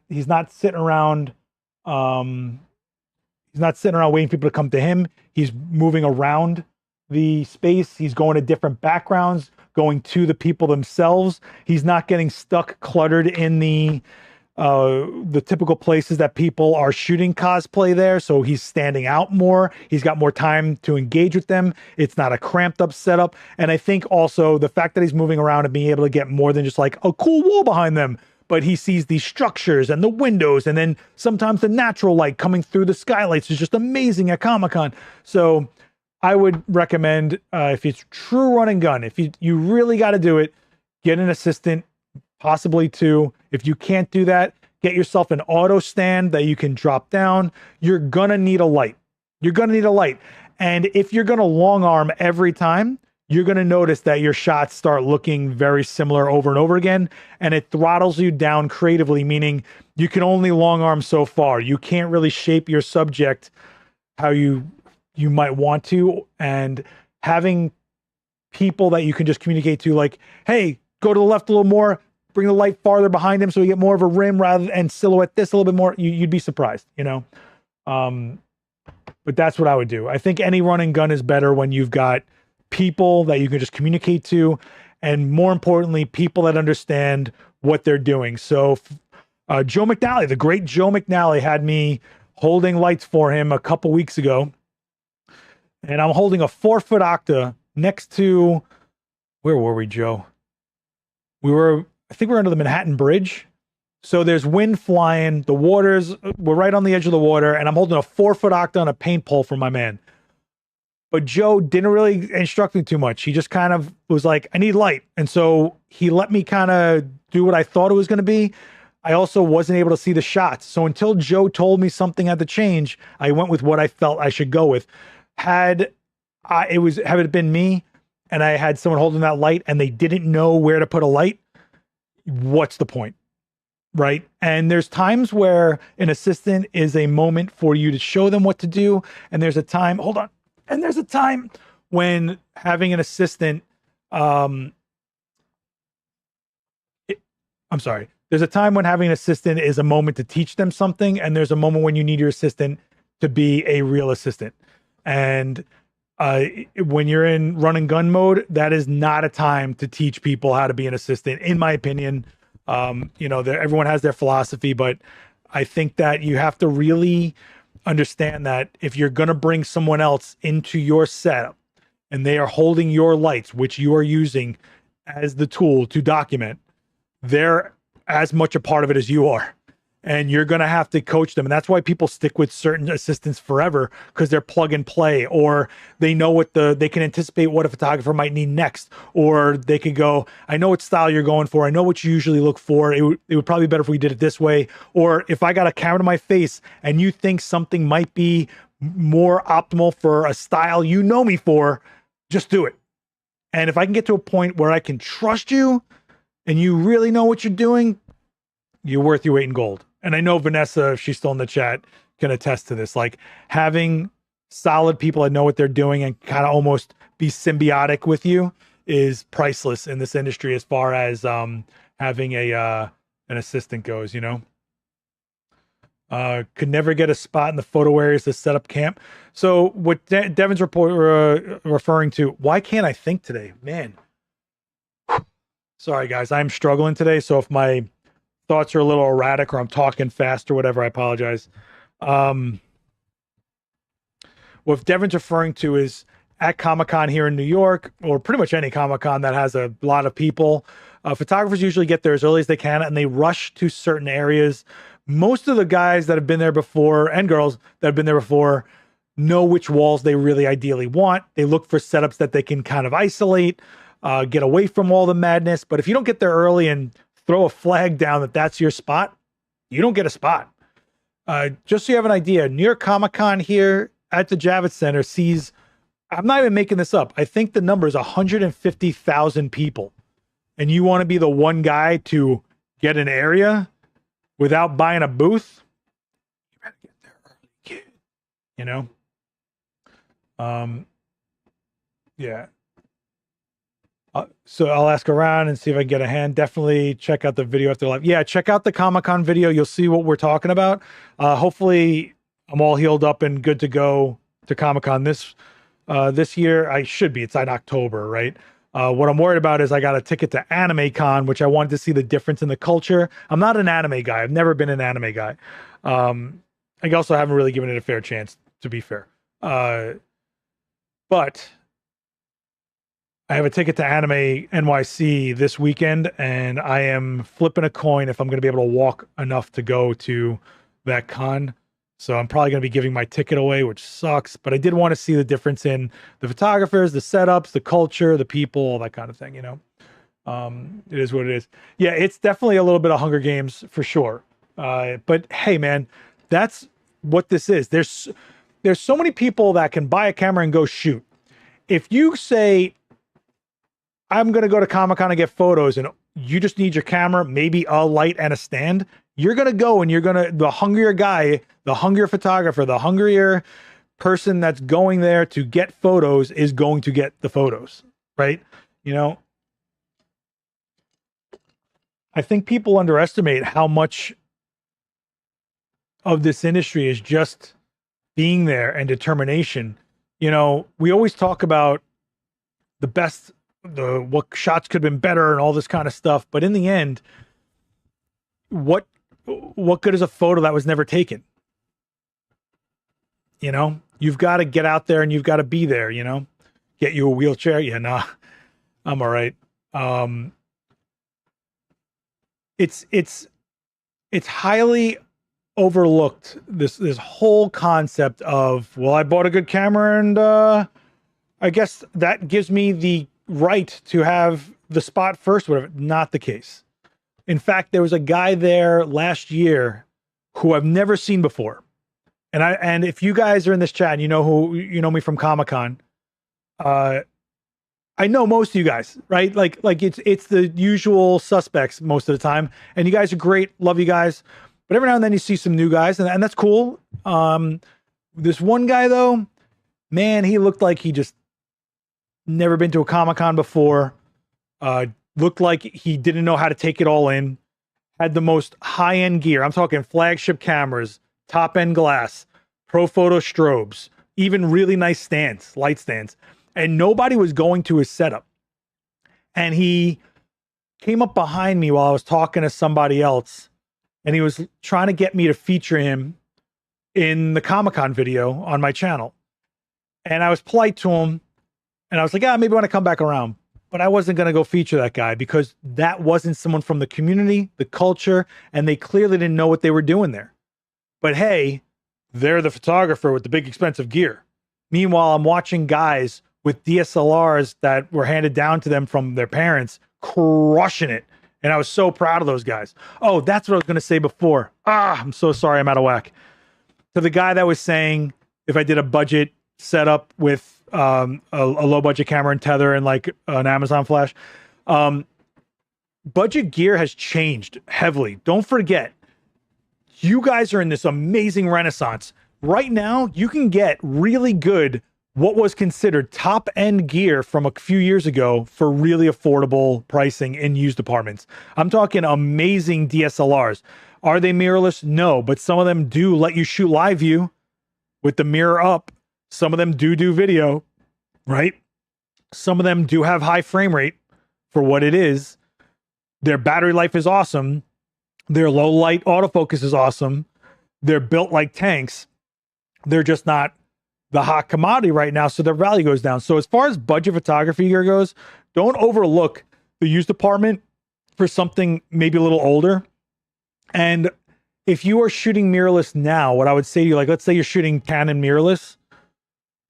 sitting around he's not sitting around waiting for people to come to him. He's moving around the space. He's going to different backgrounds, going to the people themselves. He's not getting stuck cluttered in the typical places that people are shooting cosplay there. So he's standing out more. He's got more time to engage with them. It's not a cramped up setup. And I think also the fact that he's moving around and being able to get more than just like a cool wall behind them, but he sees these structures and the windows, and then sometimes the natural light coming through the skylights is just amazing at Comic-Con. So I would recommend, if it's true run and gun, if you really got to do it, get an assistant, possibly 2. If you can't do that, get yourself an auto stand that you can drop down. You're gonna need a light. You're gonna need a light. And if you're gonna long arm every time, you're going to notice that your shots start looking very similar over and over again, and it throttles you down creatively, meaning you can only long arm so far. You can't really shape your subject how you might want to, and having people that you can just communicate to, like, hey, go to the left a little more, bring the light farther behind him so you get more of a rim rather and silhouette this a little bit more, you'd be surprised, you know? But that's what I would do. I think any run and gun is better when you've got people that you can just communicate to, and more importantly, people that understand what they're doing. So Joe McNally, the great Joe McNally, had me holding lights for him a couple weeks ago, and I'm holding a 4-foot octa next to, where were we, Joe? I think we were under the Manhattan Bridge. So there's wind flying, we're right on the edge of the water, and I'm holding a 4-foot octa on a paint pole for my man. But Joe didn't really instruct me too much. He just kind of was like, I need light. And so he let me kind of do what I thought it was going to be. I also wasn't able to see the shots. So until Joe told me something had to change, I went with what I felt I should go with. Had it been me and I had someone holding that light and they didn't know where to put a light, what's the point? Right? And there's times where an assistant is a moment for you to show them what to do. And there's a time, hold on. And there's a time when having an assistant, there's a time when having an assistant is a moment to teach them something. And there's a moment when you need your assistant to be a real assistant. And when you're in run and gun mode, that is not a time to teach people how to be an assistant, in my opinion. Everyone has their philosophy, but I think that you have to really understand that if you're going to bring someone else into your setup and they are holding your lights, which you are using as the tool to document, they're as much a part of it as you are. And you're going to have to coach them. And that's why people stick with certain assistants forever, because they're plug and play, or they know they can anticipate what a photographer might need next, or they could go, I know what style you're going for. I know what you usually look for. It would probably be better if we did it this way. Or if I got a camera to my face and you think something might be more optimal for a style you know me for, just do it. And if I can get to a point where I can trust you and you really know what you're doing, you're worth your weight in gold. And I know Vanessa, if she's still in the chat, can attest to this. Like, having solid people that know what they're doing and kind of almost be symbiotic with you is priceless in this industry, as far as having an assistant goes, Could never get a spot in the photo areas to set up camp. So what Devin's referring to, why can't I think today? Man. Sorry, guys. I'm struggling today. So if my thoughts are a little erratic or I'm talking fast or whatever, I apologize. What Devin's referring to is at Comic-Con here in New York, or pretty much any Comic-Con that has a lot of people, photographers usually get there as early as they can and they rush to certain areas. Most of the guys that have been there before, and girls that have been there before, know which walls they really ideally want. They look for setups that they can kind of isolate, get away from all the madness. But if you don't get there early and throw a flag down that that's your spot, you don't get a spot. Just so you have an idea, New York Comic-Con here at the Javits Center sees, I'm not even making this up, I think the number is 150,000 people. And you want to be the one guy to get an area without buying a booth? You better get there early, kid. Yeah. So I'll ask around and see if I can get a hand. Definitely check out the video after live. Yeah, check out the Comic-Con video. You'll see what we're talking about. Hopefully I'm all healed up and good to go to Comic-Con this year. I should be. It's in October, right? What I'm worried about is I got a ticket to Anime Con, which I wanted to see the difference in the culture. I'm not an anime guy. I've never been an anime guy. I also haven't really given it a fair chance, to be fair. But I have a ticket to Anime NYC this weekend, and I am flipping a coin if I'm going to be able to walk enough to go to that con. So I'm probably going to be giving my ticket away, which sucks. But I did want to see the difference in the photographers, the setups, the culture, the people, all that kind of thing, It is what it is. Yeah, it's definitely a little bit of Hunger Games for sure. But hey, man, that's what this is. There's so many people that can buy a camera and go shoot. If you say, I'm going to go to Comic-Con and get photos, and you just need your camera, maybe a light and a stand, you're going to go and the hungrier guy, the hungrier photographer, the hungrier person that's going there to get photos is going to get the photos, right? I think people underestimate how much of this industry is just being there and determination. We always talk about the best, what shots could have been better and all this kind of stuff. But in the end, what good is a photo that was never taken? You know, you've got to get out there and you've got to be there, you know, get you a wheelchair. Yeah, nah, I'm all right. It's highly overlooked, this whole concept of, well, I bought a good camera and I guess that gives me the right to have the spot first, whatever. Not the case. In fact, there was a guy there last year who I've never seen before. And if you guys are in this chat and you know me from Comic-Con, I know most of you guys, right? Like it's the usual suspects most of the time. And you guys are great. Love you guys. But every now and then you see some new guys, and that's cool. This one guy though, man, he looked like he just never been to a Comic-Con before. Looked like he didn't know how to take it all in. Had the most high-end gear. I'm talking flagship cameras, top-end glass, pro photo strobes, even really nice stands, light stands. And nobody was going to his setup. And he came up behind me while I was talking to somebody else, and he was trying to get me to feature him in the Comic-Con video on my channel. And I was polite to him, and I was like, maybe when I come back around. But I wasn't going to go feature that guy because that wasn't someone from the community, the culture, and they clearly didn't know what they were doing there. But hey, they're the photographer with the big expensive gear. Meanwhile, I'm watching guys with DSLRs that were handed down to them from their parents crushing it. And I was so proud of those guys. Oh, that's what I was going to say before. I'm so sorry. I'm out of whack. To the guy that was saying, if I did a budget setup with a low budget camera and tether and like an Amazon flash, budget gear has changed heavily. Don't forget, you guys are in this amazing renaissance. Right now, you can get really good, what was considered top end gear from a few years ago for really affordable pricing in used departments. I'm talking amazing DSLRs. Are they mirrorless? No, but some of them do let you shoot live view with the mirror up. Some of them do video, right? Some of them do have high frame rate for what it is. Their battery life is awesome. Their low light autofocus is awesome. They're built like tanks. They're just not the hot commodity right now, so their value goes down. So as far as budget photography gear goes, don't overlook the used department for something maybe a little older. And if you are shooting mirrorless now, what I would say to you, like, let's say you're shooting Canon mirrorless,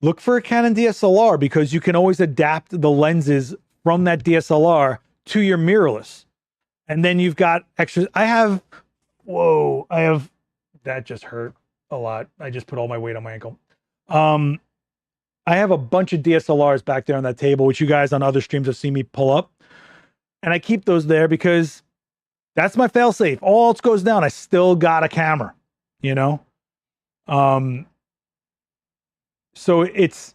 look for a Canon DSLR because you can always adapt the lenses from that DSLR to your mirrorless. And then you've got extras. That just hurt a lot. I just put all my weight on my ankle. I have a bunch of DSLRs back there on that table, which you guys on other streams have seen me pull up. And I keep those there because that's my fail-safe. All else goes down, I still got a camera, you know? So it's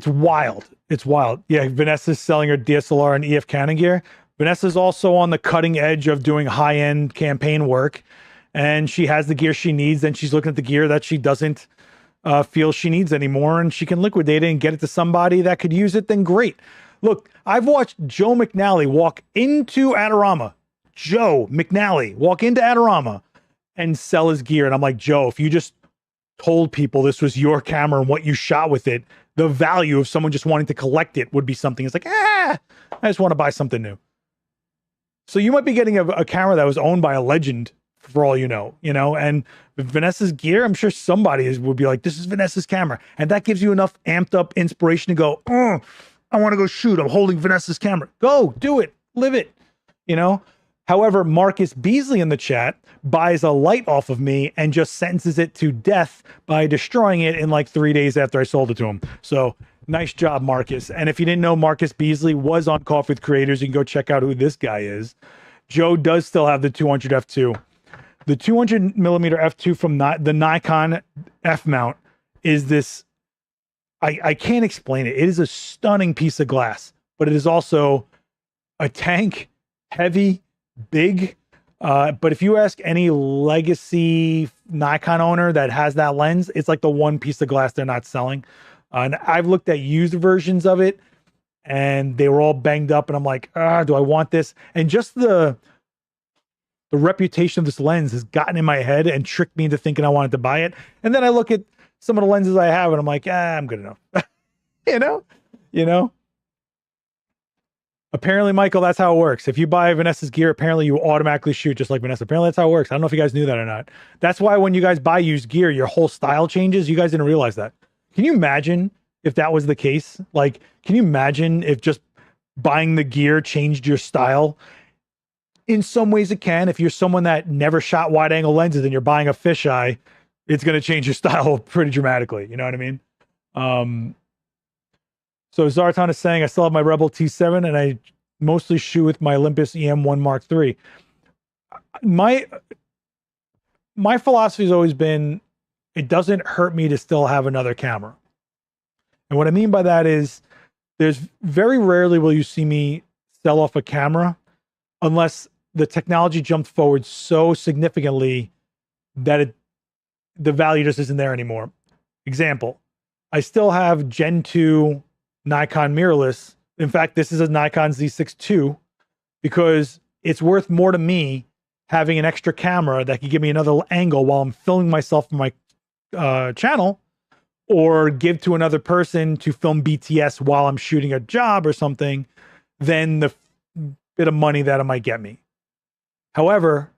wild. It's wild. Yeah, Vanessa's selling her DSLR and EF Canon gear. Vanessa's also on the cutting edge of doing high-end campaign work, and she has the gear she needs, and she's looking at the gear that she doesn't feel she needs anymore, and she can liquidate it and get it to somebody that could use it, then great. Look, I've watched Joe McNally walk into Adorama. Joe McNally walk into Adorama and sell his gear. And I'm like, Joe, if you just told people this was your camera and what you shot with it, the value of someone just wanting to collect it would be something. It's like, I just want to buy something new. So you might be getting a camera that was owned by a legend for all you know, and Vanessa's gear, I'm sure somebody would be like, this is Vanessa's camera. And that gives you enough amped up inspiration to go, I want to go shoot. I'm holding Vanessa's camera. Go do it. Live it. However, Marcus Beasley in the chat buys a light off of me and just sentences it to death by destroying it in like 3 days after I sold it to him. So nice job, Marcus. And if you didn't know, Marcus Beasley was on Coffee with Creators. You can go check out who this guy is. Joe does still have the 200 f2. The 200 millimeter f2 from the Nikon F mount is this, I can't explain it. It is a stunning piece of glass, but it is also a tank, heavy, big. But if you ask any legacy Nikon owner that has that lens, it's like the one piece of glass they're not selling. And I've looked at used versions of it, and they were all banged up, and I'm like, do I want this? And just the reputation of this lens has gotten in my head and tricked me into thinking I wanted to buy it. And then I look at some of the lenses I have, and I'm like, I'm good enough. you know. Apparently, Michael, that's how it works. If you buy Vanessa's gear, apparently you automatically shoot just like Vanessa. Apparently, that's how it works. I don't know if you guys knew that or not. That's why when you guys buy used gear, your whole style changes. You guys didn't realize that. Can you imagine if that was the case? Like, can you imagine if just buying the gear changed your style? In some ways it can. If you're someone that never shot wide angle lenses and you're buying a fisheye, it's going to change your style pretty dramatically. You know what I mean? So Zartan is saying, I still have my Rebel T7 and I mostly shoot with my Olympus EM1 Mark III. My philosophy has always been, it doesn't hurt me to still have another camera. And what I mean by that is there's very rarely will you see me sell off a camera unless the technology jumped forward so significantly that the value just isn't there anymore. Example, I still have Gen 2 Nikon mirrorless. In fact, this is a Nikon Z6 II because it's worth more to me having an extra camera that can give me another angle while I'm filming myself for my channel, or give to another person to film BTS while I'm shooting a job or something, than the bit of money that it might get me. However,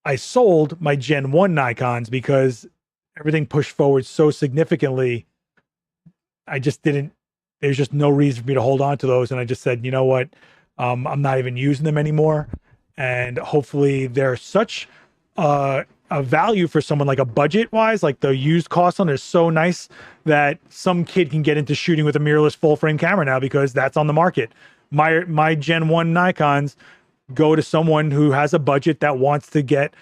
I sold my Gen 1 Nikons because everything pushed forward so significantly. There's just no reason for me to hold on to those. And I just said, you know what? I'm not even using them anymore. And hopefully they're such a value for someone, like a budget wise, like the used cost on it is so nice that some kid can get into shooting with a mirrorless full frame camera now because that's on the market. My Gen 1 Nikons go to someone who has a budget that wants to get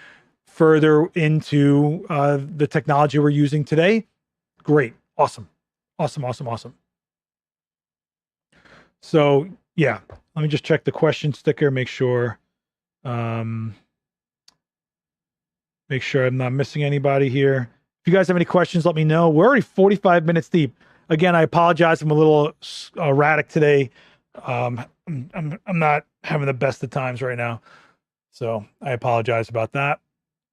further into the technology we're using today. Great. Awesome. So yeah, let me just check the question sticker, make sure I'm not missing anybody here. If you guys have any questions, let me know. We're already 45 minutes deep. Again, I apologize. I'm a little erratic today. I'm not having the best of times right now, so I apologize about that.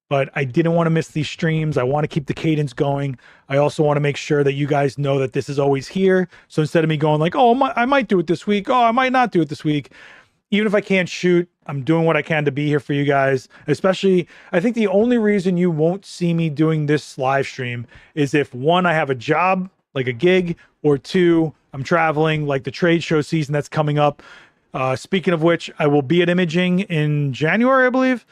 But I didn't want to miss these streams. I want to keep the cadence going. I also want to make sure that you guys know that this is always here. So instead of me going like, oh, I might do it this week. Oh, I might not do it this week. Even if I can't shoot, I'm doing what I can to be here for you guys. Especially, I think the only reason you won't see me doing this live stream is if, one, I have a job, like a gig, or two, I'm traveling, like the trade show season that's coming up. Speaking of which, I will be at Imaging in January, I believe.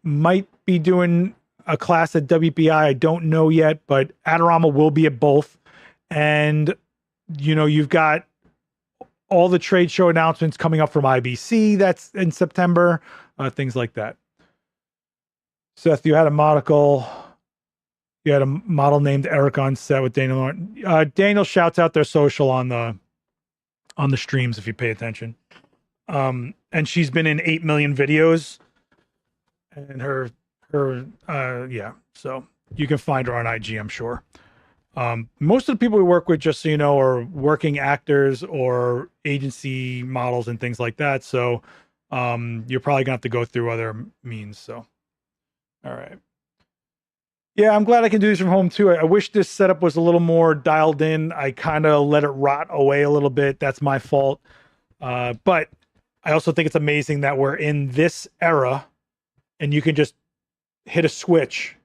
Might be doing a class at WPI. I don't know yet, but Adorama will be at both. And, you've got all the trade show announcements coming up from IBC. That's in September, things like that. Seth, you had a model named Eric on set with Daniel. Daniel shouts out their social on the streams if you pay attention. And she's been in 8 million videos. And so you can find her on IG, I'm sure. Most of the people we work with, just so you know, are working actors or agency models and things like that. So you're probably gonna have to go through other means. So, all right. Yeah, I'm glad I can do this from home too. I wish this setup was a little more dialed in. I kind of let it rot away a little bit. That's my fault. But I also think it's amazing that we're in this era and you can just hit a switch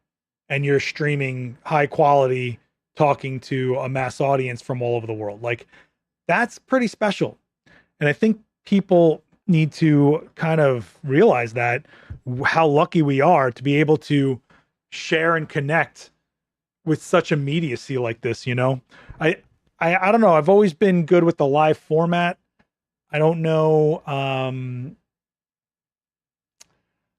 and you're streaming high quality, talking to a mass audience from all over the world. Like, that's pretty special. And I think people need to kind of realize that, how lucky we are to be able to share and connect with such immediacy like this. I don't know. I've always been good with the live format. I don't know.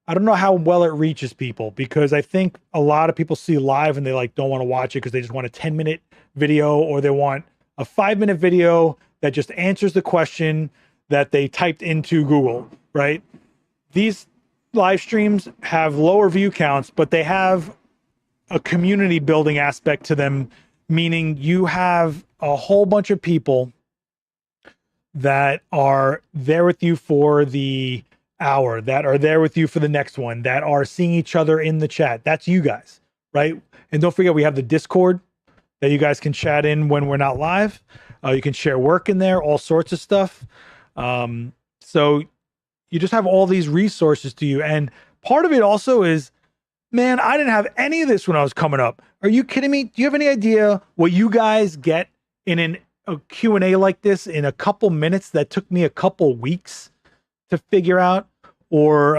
I don't know how well it reaches people, because I think a lot of people see live and they don't want to watch it because they just want a 10-minute video, or they want a 5-minute video that just answers the question that they typed into Google, right? These live streams have lower view counts, but they have a community building aspect to them, meaning you have a whole bunch of people that are there with you for the hour, that are there with you for the next one, that are seeing each other in the chat. That's you guys, right? And don't forget, we have the Discord that you guys can chat in when we're not live. You can share work in there, all sorts of stuff. So you just have all these resources to you. And part of it also is, man, I didn't have any of this when I was coming up. Are you kidding me? Do you have any idea what you guys get in a Q&A like this in a couple minutes that took me a couple weeks to figure out? Or,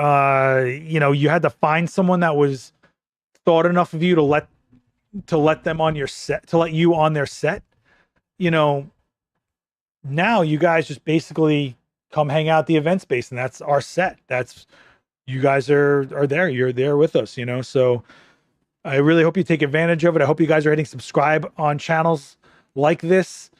you had to find someone that was thought enough of you to let them on your set, to let you on their set. Now you guys just basically come hang out at the event space, and that's our set. That's, you guys are there. You're there with us, so I really hope you take advantage of it. I hope you guys are hitting subscribe on channels like this.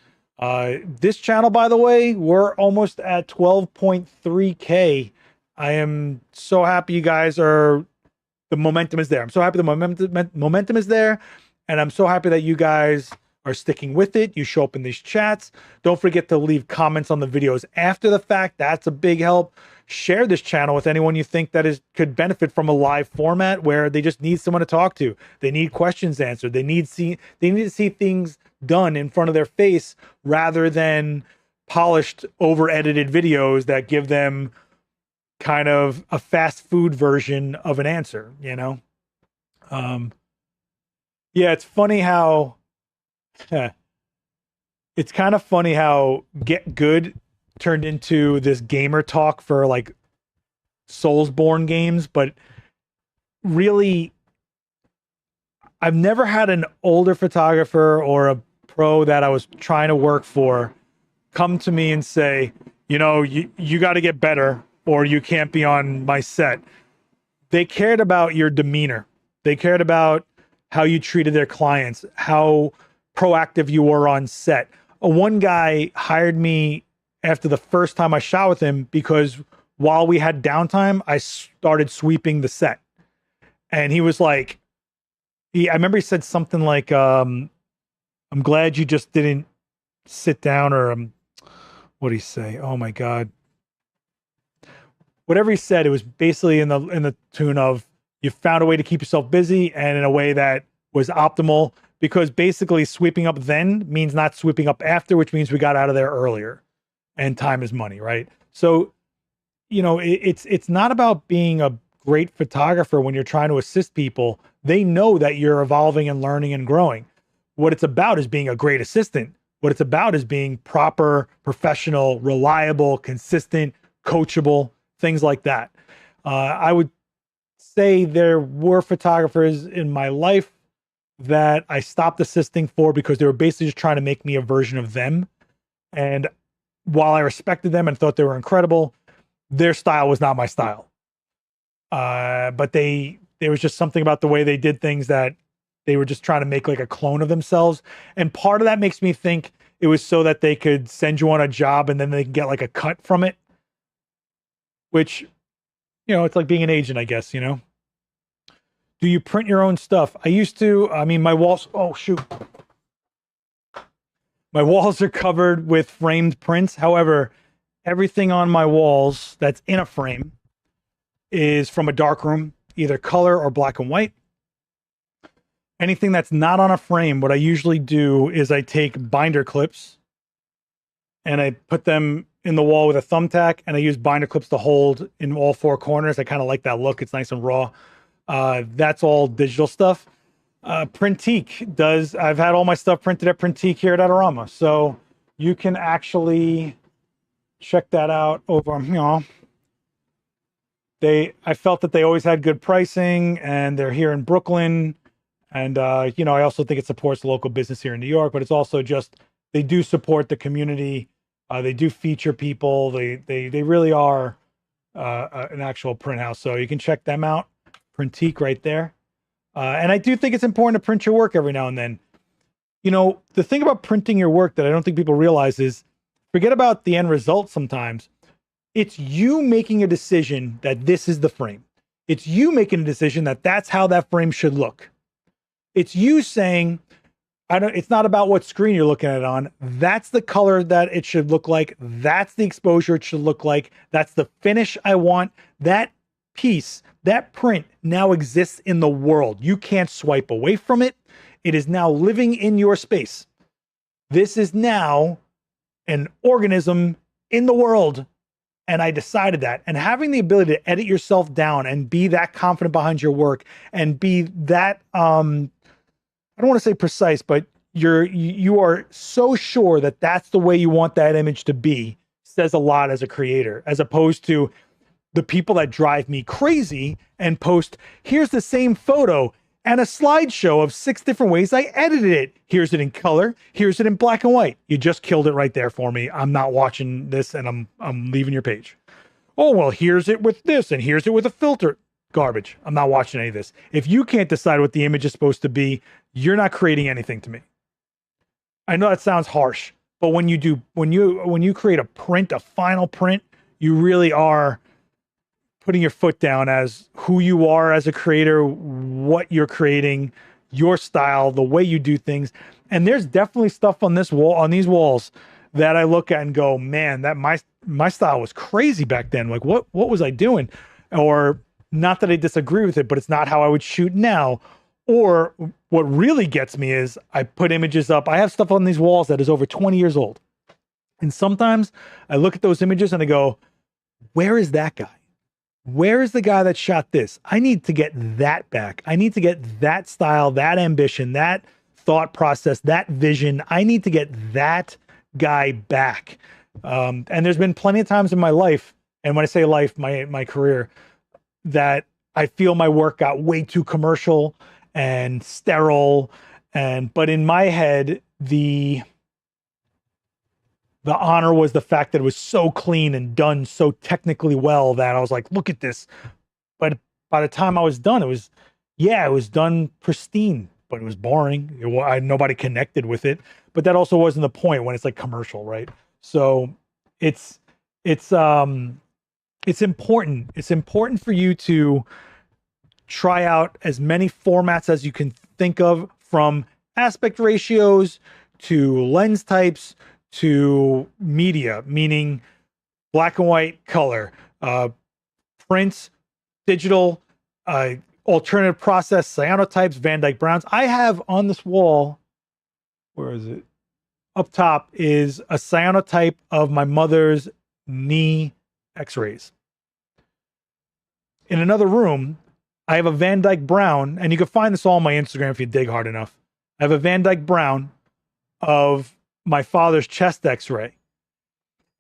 This channel, by the way, we're almost at 12.3K. I am so happy you guys the momentum is there. I'm so happy the momentum is there. And I'm so happy that you guys are sticking with it. You show up in these chats. Don't forget to leave comments on the videos after the fact. That's a big help. Share this channel with anyone you think that could benefit from a live format where they just need someone to talk to. They need questions answered. They need to see things done in front of their face rather than polished, over-edited videos that give them kind of a fast food version of an answer, Yeah, it's funny how it's kind of funny how Get Good turned into this gamer talk for like Soulsborne games, but really I've never had an older photographer or a pro that I was trying to work for come to me and say, you got to get better or you can't be on my set. They cared about your demeanor. They cared about how you treated their clients, how proactive you were on set. One guy hired me after the first time I shot with him because while we had downtime, I started sweeping the set. And he was like, I remember he said something like, I'm glad you just didn't sit down, or what did he say? Oh my God. Whatever he said, it was basically in the tune of, you found a way to keep yourself busy and in a way that was optimal, because basically sweeping up then means not sweeping up after, which means we got out of there earlier, and time is money, right? So, it's not about being a great photographer when you're trying to assist people. They know that you're evolving and learning and growing. What it's about is being a great assistant. What it's about is being proper, professional, reliable, consistent, coachable, things like that. I would say there were photographers in my life that I stopped assisting for because they were basically just trying to make me a version of them. And while I respected them and thought they were incredible, their style was not my style. But there was just something about the way they did things that they were just trying to make like a clone of themselves. And part of that makes me think it was so that they could send you on a job and then they can get like a cut from it, which, it's like being an agent, I guess, Do you print your own stuff? I used to. My walls, oh shoot. My walls are covered with framed prints. However, everything on my walls that's in a frame is from a darkroom, either color or black and white. Anything that's not on a frame, what I usually do is I take binder clips and I put them in the wall with a thumbtack, and I use binder clips to hold in all four corners. I kind of like that look. It's nice and raw. That's all digital stuff. Printique does, I've had all my stuff printed at Printique here at Adorama. So you can actually check that out over, I felt that they always had good pricing, and they're here in Brooklyn. And, I also think it supports the local business here in New York, but it's also just, they do support the community. They do feature people. They really are an actual print house. So you can check them out. Printique right there. And I do think it's important to print your work every now and then. The thing about printing your work that I don't think people realize is, forget about the end result sometimes. It's you making a decision that this is the frame. It's you making a decision that that's how that frame should look. It's you saying, it's not about what screen you're looking at it on. That's the color that it should look like. That's the exposure it should look like. That's the finish I want. That piece, that print now exists in the world. You can't swipe away from it. It is now living in your space. This is now an organism in the world. And I decided that. And having the ability to edit yourself down and be that confident behind your work and be that, I don't want to say precise, but you are so sure that that's the way you want that image to be, says a lot as a creator, as opposed to the people that drive me crazy and post, here's the same photo and a slideshow of 6 different ways I edited it. Here's it in color. Here's it in black and white. You just killed it right there for me. I'm not watching this, and I'm leaving your page. Oh, well, here's it with this, and here's it with a filter. Garbage. I'm not watching any of this. If you can't decide what the image is supposed to be, you're not creating anything to me. I know that sounds harsh, but when you create a print, a final print, you really are putting your foot down as who you are as a creator, what you're creating, your style, the way you do things. And there's definitely stuff on this wall, on these walls, that I look at and go, man, that my style was crazy back then. Like, what was I doing? Or not that I disagree with it, but it's not how I would shoot now. Or what really gets me is I put images up. I have stuff on these walls that is over 20 years old. And sometimes I look at those images and I go, where is that guy? Where is the guy that shot this? I need to get that back. I need to get that style, that ambition, that thought process, that vision. I need to get that guy back. And there's been plenty of times in my life, and when I say life, my career, that I feel my work got way too commercial and sterile. But in my head, the honor was the fact that it was so clean and done so technically well that I was like, look at this. But by the time I was done, it was done pristine, but it was boring. Nobody connected with it, but that also wasn't the point when it's like commercial, right? So it's important. It's important for you to try out as many formats as you can think of, from aspect ratios to lens types, to media, meaning black and white, color, prints, digital, alternative process, cyanotypes, Van Dyke Browns. I have on this wall, where is it? Up top is a cyanotype of my mother's knee x-rays. In another room, I have a Van Dyke Brown, and you can find this all on my Instagram if you dig hard enough. I have a Van Dyke Brown of my father's chest x-ray,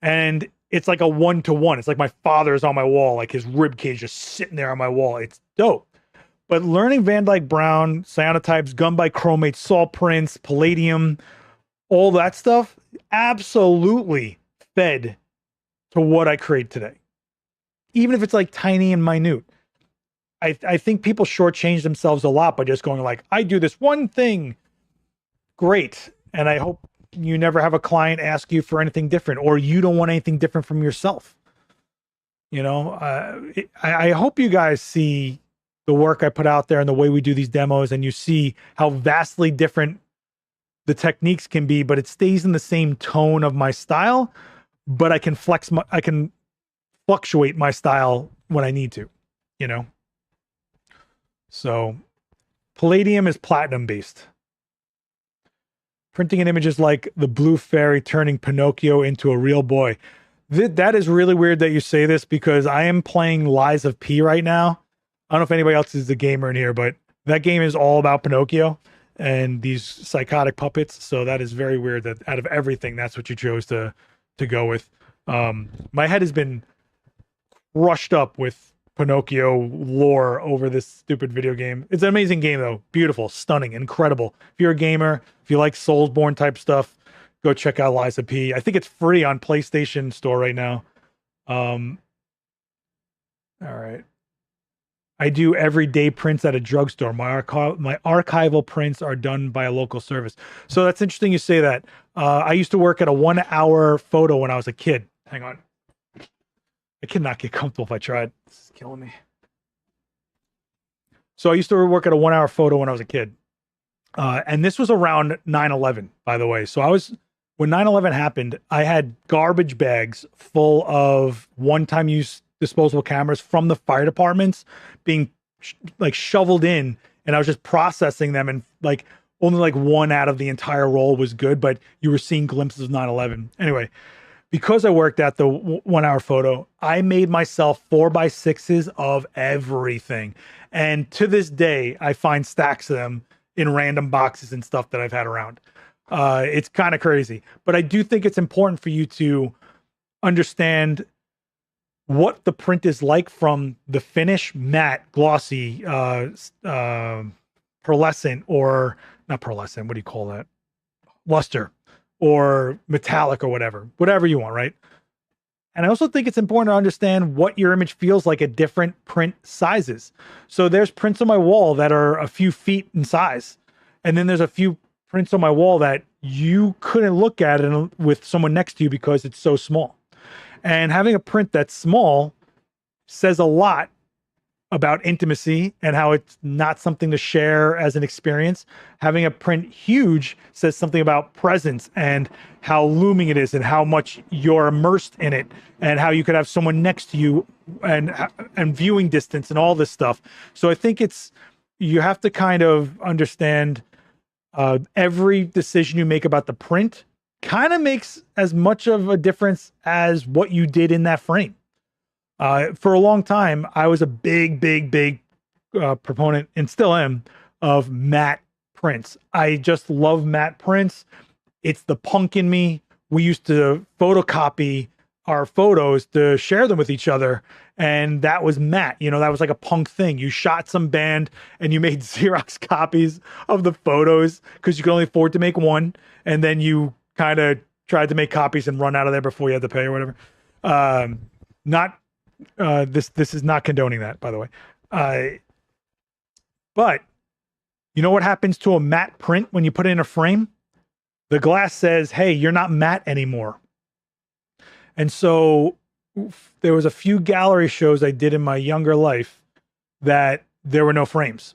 and it's like a 1-to-1. It's like my father's on my wall, like his rib cage just sitting there on my wall. It's dope. But learning Van Dyke Brown, cyanotypes, gun by chromate, salt prints, palladium, all that stuff absolutely fed to what I create today, even if it's like tiny and minute. I think people shortchange themselves a lot by just going like, I do this one thing great, and I hope you never have a client ask you for anything different, or you don't want anything different from yourself. You know, I hope you guys see the work I put out there and the way we do these demos, and you see how vastly different the techniques can be, but it stays in the same tone of my style, but I can fluctuate my style when I need to, you know? So palladium is platinum based. Printing an image is like the blue fairy turning Pinocchio into a real boy. That is really weird that you say this, because I am playing Lies of P right now. I don't know if anybody else is a gamer in here, but that game is all about Pinocchio and these psychotic puppets. So that is very weird that out of everything, that's what you chose to go with. My head has been crushed up with Pinocchio lore over this stupid video game. It's an amazing game though. Beautiful, stunning, incredible. If you're a gamer, if you like Soulsborne type stuff, go check out Liza P. I think it's free on PlayStation Store right now. All right. I do everyday prints at a drugstore. My archival prints are done by a local service. So that's interesting you say that. I used to work at a 1-hour photo when I was a kid. Hang on. I cannot get comfortable if I tried. This is killing me. So I used to work at a 1-hour photo when I was a kid. And this was around 9/11, by the way. So when 9/11 happened, I had garbage bags full of one-time use disposable cameras from the fire departments being like shoveled in, and I was just processing them, and like only like one out of the entire roll was good, but you were seeing glimpses of 9/11. Anyway, because I worked at the 1 hour photo, I made myself 4x6s of everything. And to this day, I find stacks of them in random boxes and stuff that I've had around. It's kind of crazy, but I do think it's important for you to understand what the print is like from the finish, matte, glossy, pearlescent, or not pearlescent. What do you call that? Luster or metallic or whatever you want, right? And I also think it's important to understand what your image feels like at different print sizes. So there's prints on my wall that are a few feet in size. And then there's a few prints on my wall that you couldn't look at it with someone next to you because it's so small. And having a print that's small says a lot about intimacy and how it's not something to share as an experience. Having a print huge says something about presence and how looming it is and how much you're immersed in it and how you could have someone next to you and viewing distance and all this stuff. So I think you have to kind of understand every decision you make about the print kind of makes as much of a difference as what you did in that frame. For a long time, I was a big proponent, and still am, of matte prints. I just love matte prints. It's the punk in me. We used to photocopy our photos to share them with each other, and that was matte. You know, that was like a punk thing. You shot some band and you made Xerox copies of the photos because you could only afford to make one, and then you kind of tried to make copies and run out of there before you had to pay or whatever. This is not condoning that, by the way. But you know what happens to a matte print when you put it in a frame? The glass says, hey, you're not matte anymore. And so there was a few gallery shows I did in my younger life that there were no frames.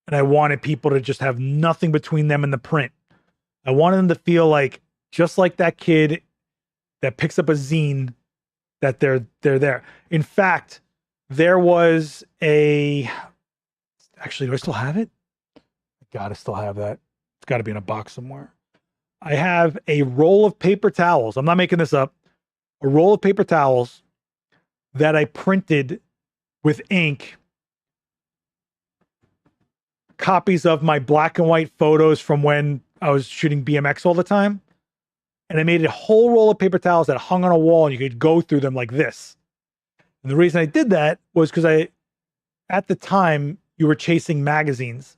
And I wanted people to just have nothing between them and the print. I wanted them to feel like, just like that kid that picks up a zine, that they're there. In fact, there was actually, do I still have it? I gotta still have that. It's got to be in a box somewhere. I have a roll of paper towels. I'm not making this up. A roll of paper towels that I printed with ink, copies of my black and white photos from when I was shooting BMX all the time. And I made a whole roll of paper towels that hung on a wall and you could go through them like this. And the reason I did that was because at the time, you were chasing magazines.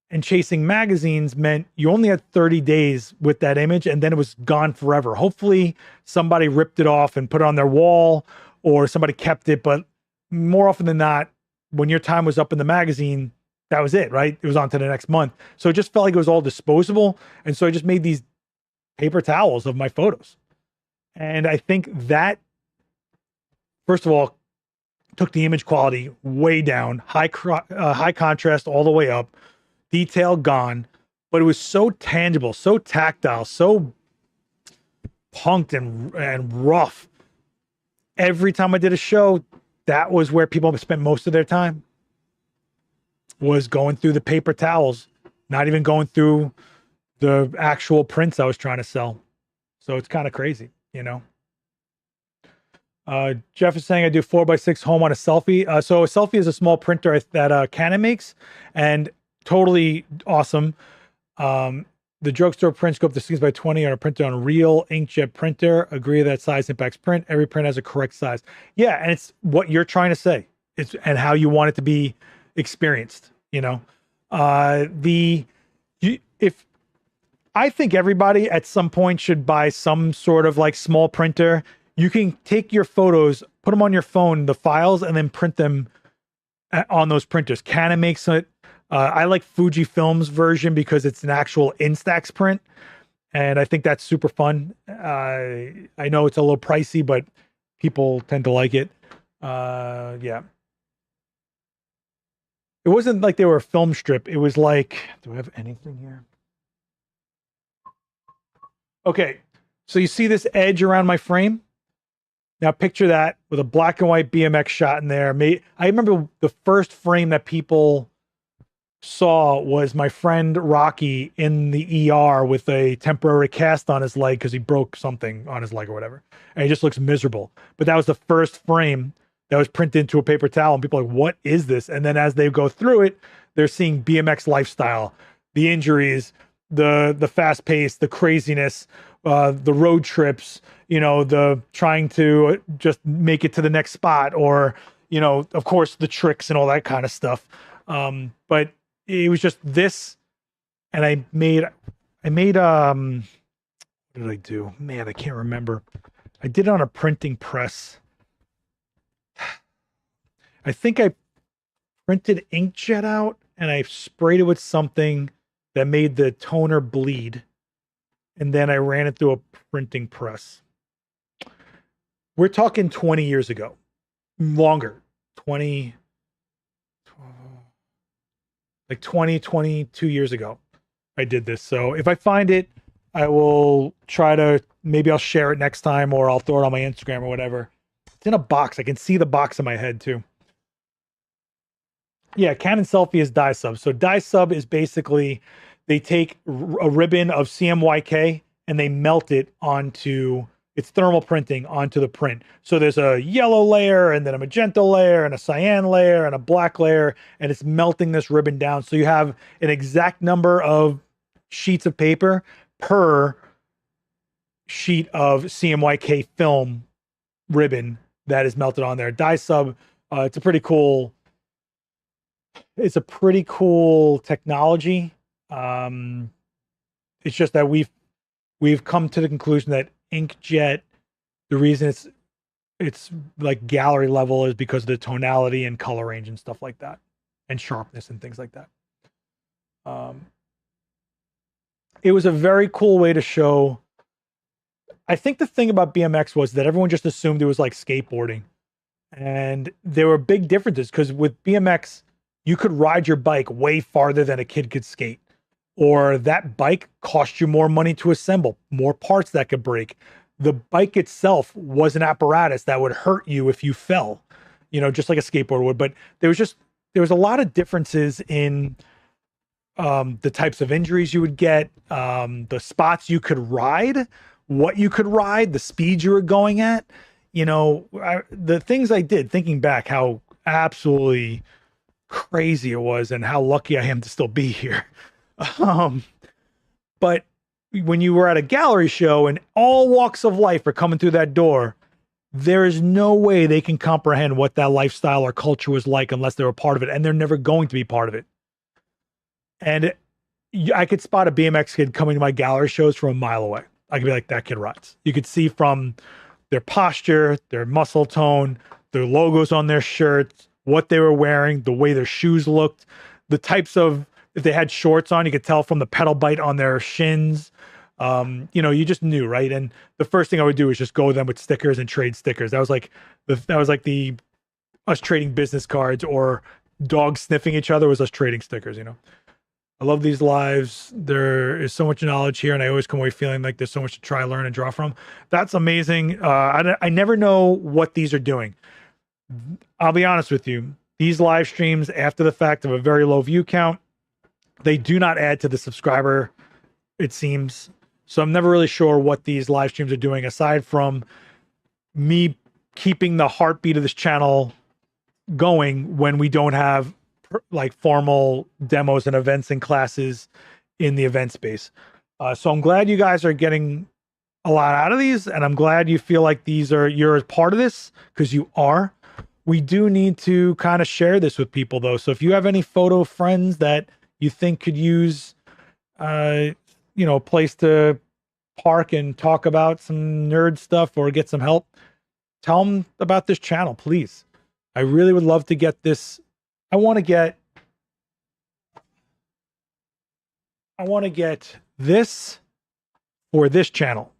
And chasing magazines meant you only had 30 days with that image and then it was gone forever. Hopefully somebody ripped it off and put it on their wall or somebody kept it. But more often than not, when your time was up in the magazine, that was it, right? It was on to the next month. So it just felt like it was all disposable. And so I just made these paper towels of my photos. And I think that, first of all, took the image quality way down, high contrast all the way up, detail gone, but it was so tangible, so tactile, so punked and rough. Every time I did a show, that was where people spent most of their time, was going through the paper towels, not even going through the actual prints I was trying to sell. So it's kind of crazy, you know? Jeff is saying I do 4x6 home on a selfie. So a selfie is a small printer that Canon makes, and totally awesome. The drugstore prints go up to 6x20 on a printer on a real inkjet printer. Agree that size impacts print. Every print has a correct size. Yeah, and it's what you're trying to say. And how you want it to be experienced, you know? If I think everybody at some point should buy some sort of like small printer. You can take your photos, put them on your phone, the files, and then print them on those printers. Canon makes it. I like Fujifilm's version because it's an actual Instax print, and I think that's super fun. I know it's a little pricey, but people tend to like it. Yeah. It wasn't like they were a film strip. It was like, do I have anything here? Okay. So you see this edge around my frame? Now picture that with a black and white BMX shot in there. I remember the first frame that people saw was my friend Rocky in the ER with a temporary cast on his leg because he broke something on his leg or whatever. And he just looks miserable. But that was the first frame that was printed into a paper towel. And people are like, what is this? And then as they go through it, they're seeing BMX lifestyle, the injuries, the fast pace, the craziness, the road trips, the trying to just make it to the next spot, or, of course, the tricks and all that kind of stuff. But it was just this, and I made what did I do? Man, I can't remember. I did it on a printing press. I think I printed inkjet out and I sprayed it with something that made the toner bleed. And then I ran it through a printing press. We're talking 20 years ago, longer, 22 years ago, I did this. So if I find it, I will try to, maybe I'll share it next time, or I'll throw it on my Instagram or whatever. It's in a box. I can see the box in my head too. Yeah, Canon Selfie is dye sub. So dye sub is basically, they take a ribbon of CMYK and they melt it onto, it's thermal printing onto the print. So there's a yellow layer and then a magenta layer and a cyan layer and a black layer, and it's melting this ribbon down. So you have an exact number of sheets of paper per sheet of CMYK film ribbon that is melted on there. Dye sub, it's a pretty cool technology. It's just that we've come to the conclusion that inkjet, the reason it's like gallery level is because of the tonality and color range and stuff like that, and sharpness and things like that. It was a very cool way to show. I think the thing about BMX was that everyone just assumed it was like skateboarding, and there were big differences, because with BMX you could ride your bike way farther than a kid could skate, or that bike cost you more money to assemble, more parts that could break. The bike itself was an apparatus that would hurt you if you fell, just like a skateboard would. But there was a lot of differences in the types of injuries you would get, the spots you could ride, what you could ride, the speed you were going at. The things I did, thinking back, how absolutely crazy it was and how lucky I am to still be here. But when you were at a gallery show and all walks of life are coming through that door, there is no way they can comprehend what that lifestyle or culture was like unless they were part of it, and they're never going to be part of it. And I could spot a BMX kid coming to my gallery shows from a mile away. I could be like, that kid rides. You could see from their posture, their muscle tone, their logos on their shirts, what they were wearing, the way their shoes looked, the types of, if they had shorts on, you could tell from the pedal bite on their shins. You just knew, right? And the first thing I would do is just go with them with stickers and trade stickers. That was like the us trading business cards, or dogs sniffing each other was us trading stickers. I love these lives. There is so much knowledge here, and I always come away feeling like there's so much to try, learn, and draw from. That's amazing. I never know what these are doing. I'll be honest with you. These live streams, after the fact of a very low view count, they do not add to the subscriber, it seems. So I'm never really sure what these live streams are doing, aside from me keeping the heartbeat of this channel going when we don't have like formal demos and events and classes in the event space. So I'm glad you guys are getting a lot out of these, and I'm glad you feel like you're a part of this, because you are. We do need to kind of share this with people though. So if you have any photo friends that you think could use, a place to park and talk about some nerd stuff or get some help, tell them about this channel, please. I really would love to get this. I want to get this for this channel.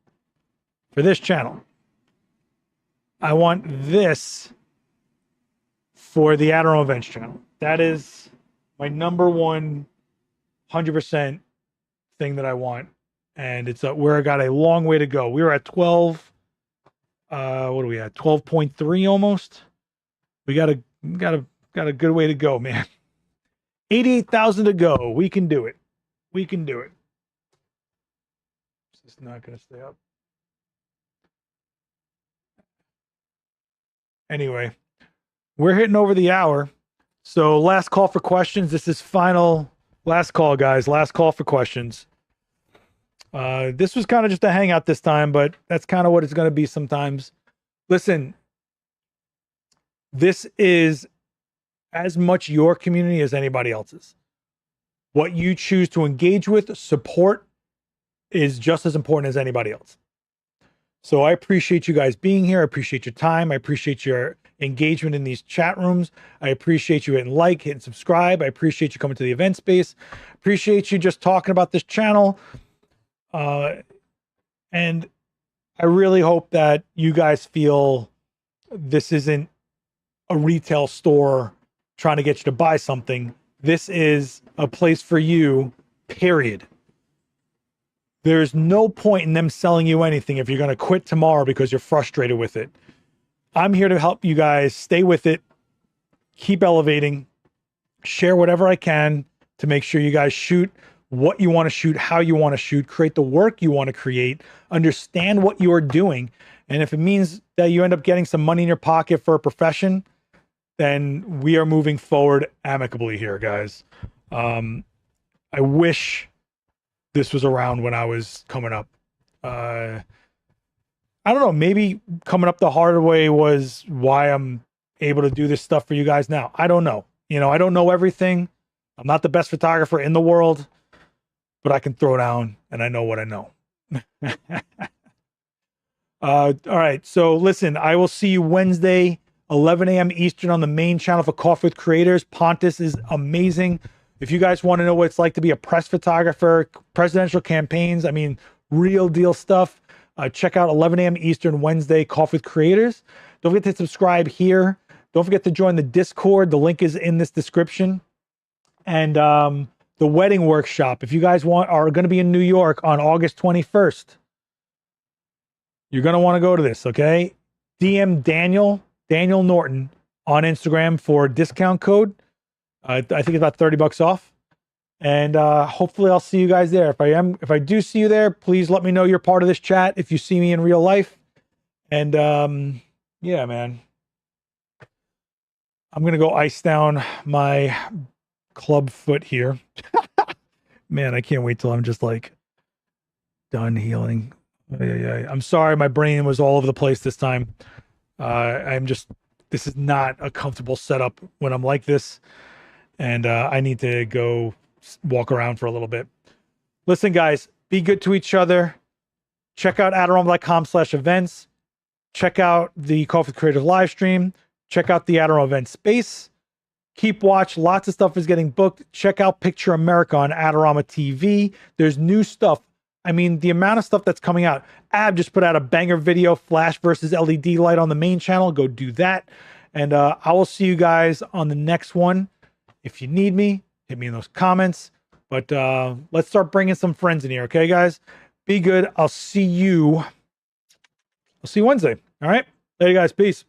For this channel. I want this for the Adorama Events channel. That is my number one 100% thing that I want. And it's where I got a long way to go. We were at 12. What are we at? 12.3 almost. We got a good way to go, man. 88,000 to go. We can do it. We can do it. It's not going to stay up. Anyway, we're hitting over the hour. So last call for questions. This is last call, guys. Last call for questions. This was kind of just a hangout this time, but that's kind of what it's going to be sometimes. Listen, this is as much your community as anybody else's. What you choose to engage with, support, is just as important as anybody else. So I appreciate you guys being here. I appreciate your time. I appreciate your engagement in these chat rooms. I appreciate you hitting like, hitting subscribe. I appreciate you coming to the event space. Appreciate you just talking about this channel. And I really hope that you guys feel this isn't a retail store trying to get you to buy something. This is a place for you, period. There's no point in them selling you anything if you're going to quit tomorrow because you're frustrated with it. I'm here to help you guys stay with it, keep elevating, share whatever I can to make sure you guys shoot what you want to shoot, how you want to shoot, create the work you want to create, understand what you're doing. And if it means that you end up getting some money in your pocket for a profession, then we are moving forward amicably here, guys. I wish this was around when I was coming up. I don't know, maybe coming up the hard way was why I'm able to do this stuff for you guys now. I don't know. You know, I don't know everything. I'm not the best photographer in the world, but I can throw down and I know what I know. All right. So listen, I will see you Wednesday, 11 a.m. Eastern on the main channel for Coffee with Creators. Pontus is amazing. If you guys want to know what it's like to be a press photographer, presidential campaigns, I mean, real deal stuff, check out 11 a.m. Eastern Wednesday, Coffee with Creators. Don't forget to subscribe here. Don't forget to join the Discord. The link is in this description. And the wedding workshop, if you guys are going to be in New York on August 21st, you're going to want to go to this, okay? DM Daniel Norton on Instagram for a discount code. I think it's about $30 off. And hopefully I'll see you guys there. If I do see you there, please let me know you're part of this chat if you see me in real life. And yeah, man. I'm going to go ice down my club foot here. Man, I can't wait till I'm just like done healing. I'm sorry, my brain was all over the place this time. This is not a comfortable setup when I'm like this. And I need to go walk around for a little bit. Listen, guys, be good to each other. Check out Adorama.com/events. Check out the Coffee with Creators live stream. Check out the Adorama event space. Keep watch. Lots of stuff is getting booked. Check out Picture America on Adorama TV. There's new stuff. I mean, the amount of stuff that's coming out. Ab just put out a banger video, flash versus LED light on the main channel. Go do that. And I will see you guys on the next one. If you need me, hit me in those comments. But let's start bringing some friends in here. Okay, guys? Be good. I'll see you Wednesday. All right? Later, guys. Peace.